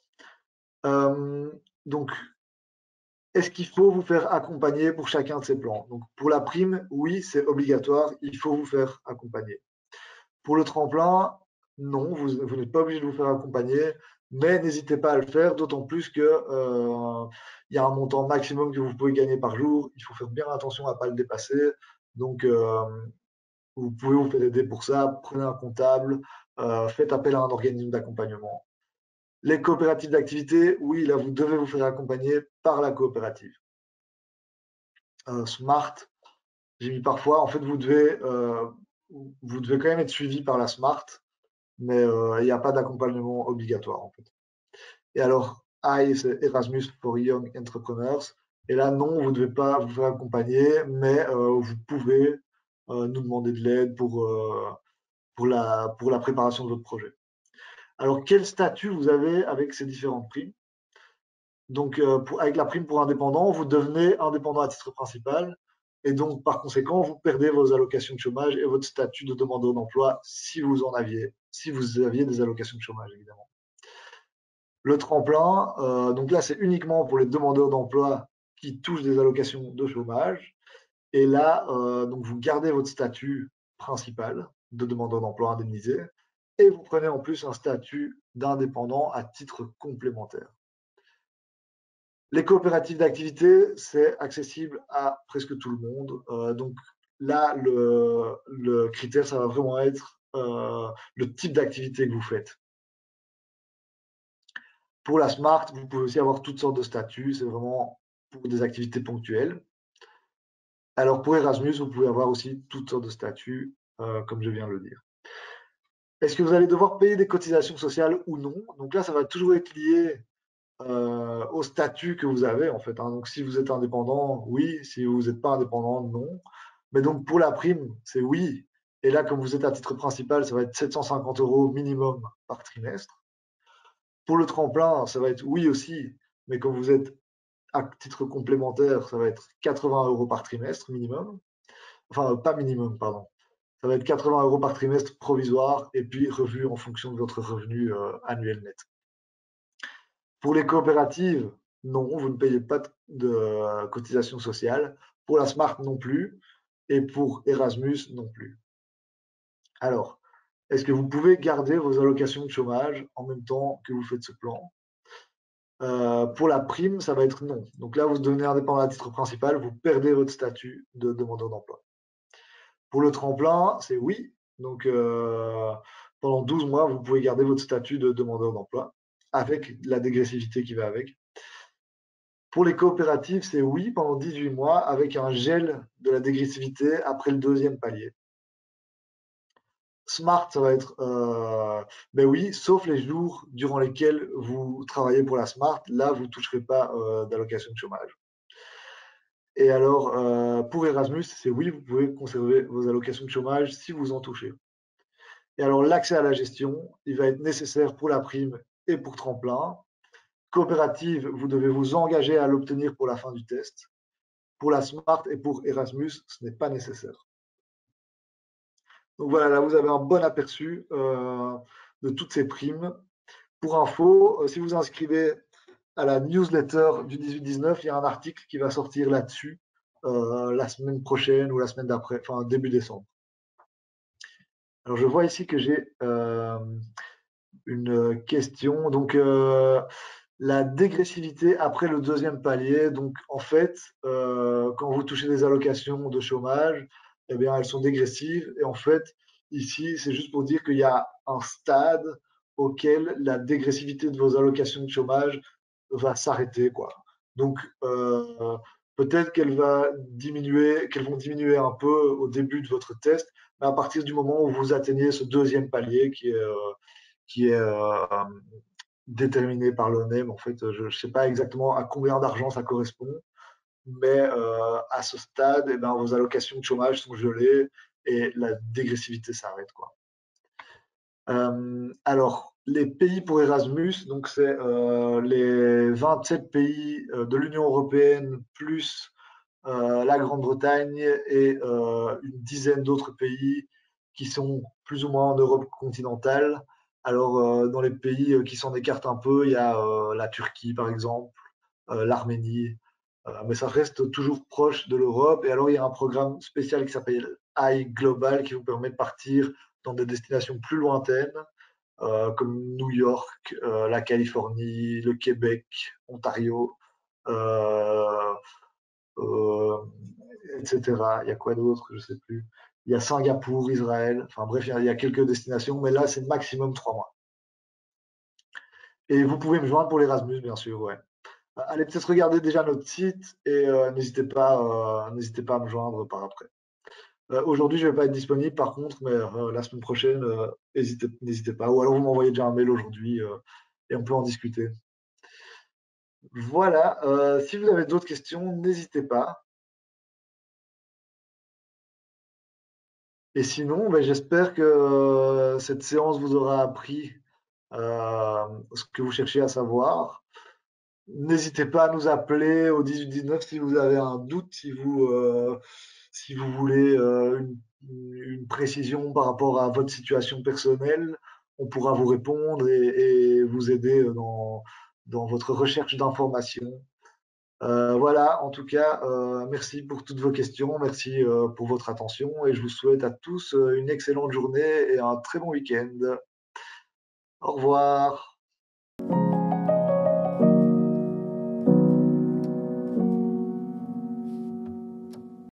euh, donc, est-ce qu'il faut vous faire accompagner pour chacun de ces plans? Donc, pour la prime, oui, c'est obligatoire, il faut vous faire accompagner. Pour le tremplin, non, vous n'êtes pas obligé de vous faire accompagner, mais n'hésitez pas à le faire, d'autant plus que il y a un montant maximum que vous pouvez gagner par jour. Il faut faire bien attention à ne pas le dépasser. Donc, vous pouvez vous faire aider pour ça. Prenez un comptable, faites appel à un organisme d'accompagnement. Les coopératives d'activité, oui, là, vous devez vous faire accompagner par la coopérative. Smart, j'ai mis parfois, en fait, vous devez quand même être suivi par la Smart, mais il n'y a pas d'accompagnement obligatoire en fait. Et alors, I, c'est Erasmus for Young Entrepreneurs. Et là, non, vous ne devez pas vous faire accompagner, mais vous pouvez nous demander de l'aide pour la préparation de votre projet. Alors, quel statut vous avez avec ces différentes primes? Donc, avec la prime pour indépendant, vous devenez indépendant à titre principal. Et donc, par conséquent, vous perdez vos allocations de chômage et votre statut de demandeur d'emploi si vous aviez des allocations de chômage, évidemment. Le tremplin, donc là, c'est uniquement pour les demandeurs d'emploi qui touchent des allocations de chômage. Et là, donc vous gardez votre statut principal de demandeur d'emploi indemnisé et vous prenez en plus un statut d'indépendant à titre complémentaire. Les coopératives d'activité, c'est accessible à presque tout le monde. Donc là, le critère, ça va vraiment être le type d'activité que vous faites. Pour la Smart, vous pouvez aussi avoir toutes sortes de statuts. C'est vraiment pour des activités ponctuelles. Alors pour Erasmus, vous pouvez avoir aussi toutes sortes de statuts, comme je viens de le dire. Est-ce que vous allez devoir payer des cotisations sociales ou non? Donc là, ça va toujours être lié au statut que vous avez en fait. Donc si vous êtes indépendant, oui. Si vous n'êtes pas indépendant, non. Mais donc pour la prime, c'est oui. Et là, comme vous êtes à titre principal, ça va être 750 € minimum par trimestre. Pour le tremplin, ça va être oui aussi. Mais comme vous êtes à titre complémentaire, ça va être 80 € par trimestre minimum. Enfin, pas minimum, pardon. Ça va être 80 € par trimestre provisoire et puis revu en fonction de votre revenu annuel net. Pour les coopératives, non, vous ne payez pas de cotisation sociale. Pour la Smart non plus. Et pour Erasmus non plus. Alors, est-ce que vous pouvez garder vos allocations de chômage en même temps que vous faites ce plan? Pour la prime, ça va être non. Donc là, vous devenez indépendant à titre principal, vous perdez votre statut de demandeur d'emploi. Pour le tremplin, c'est oui. Donc pendant 12 mois, vous pouvez garder votre statut de demandeur d'emploi avec la dégressivité qui va avec. Pour les coopératives, c'est oui pendant 18 mois avec un gel de la dégressivité après le deuxième palier. Smart, ça va être ben oui, sauf les jours durant lesquels vous travaillez pour la Smart, là, vous ne toucherez pas d'allocation de chômage. Et alors, pour Erasmus, c'est oui, vous pouvez conserver vos allocations de chômage si vous en touchez. Et alors, l'accès à la gestion, il va être nécessaire pour la prime et pour tremplin. Coopérative, vous devez vous engager à l'obtenir pour la fin du test. Pour la Smart et pour Erasmus, ce n'est pas nécessaire. Donc voilà, là, vous avez un bon aperçu de toutes ces primes. Pour info, si vous inscrivez à la newsletter du 18-19, il y a un article qui va sortir là-dessus la semaine prochaine ou la semaine d'après, enfin début décembre. Alors je vois ici que j'ai une question. Donc la dégressivité après le deuxième palier. Donc en fait, quand vous touchez des allocations de chômage, eh bien elles sont dégressives. Et en fait, ici, c'est juste pour dire qu'il y a un stade auquel la dégressivité de vos allocations de chômage va s'arrêter, quoi. Donc peut-être qu'elles vont diminuer un peu au début de votre test, mais à partir du moment où vous atteignez ce deuxième palier qui est déterminé par l'ONEM. En fait, je ne sais pas exactement à combien d'argent ça correspond, mais à ce stade, eh ben, vos allocations de chômage sont gelées et la dégressivité s'arrête, quoi. Alors, les pays pour Erasmus, donc c'est les 27 pays de l'Union européenne plus la Grande-Bretagne et une dizaine d'autres pays qui sont plus ou moins en Europe continentale. Alors, dans les pays qui s'en écartent un peu, il y a la Turquie, par exemple, l'Arménie, mais ça reste toujours proche de l'Europe. Et alors, il y a un programme spécial qui s'appelle iGlobal qui vous permet de partir dans des destinations plus lointaines, comme New York, la Californie, le Québec, Ontario, euh, euh, etc. Il y a quoi d'autre? Je ne sais plus. Il y a Singapour, Israël. Enfin bref, il y a quelques destinations, mais là, c'est maximum 3 mois. Et vous pouvez me joindre pour l'Erasmus, bien sûr. Ouais. Allez peut-être regarder déjà notre site et n'hésitez pas à me joindre par après. Aujourd'hui, je ne vais pas être disponible, par contre, mais la semaine prochaine, n'hésitez pas. Ou alors vous m'envoyez déjà un mail aujourd'hui et on peut en discuter. Voilà. Si vous avez d'autres questions, n'hésitez pas. Et sinon, ben, j'espère que cette séance vous aura appris ce que vous cherchez à savoir. N'hésitez pas à nous appeler au 18-19 si vous avez un doute, si vous voulez une précision par rapport à votre situation personnelle. On pourra vous répondre et vous aider dans votre recherche d'informations. Voilà, en tout cas, merci pour toutes vos questions, merci pour votre attention et je vous souhaite à tous une excellente journée et un très bon week-end. Au revoir.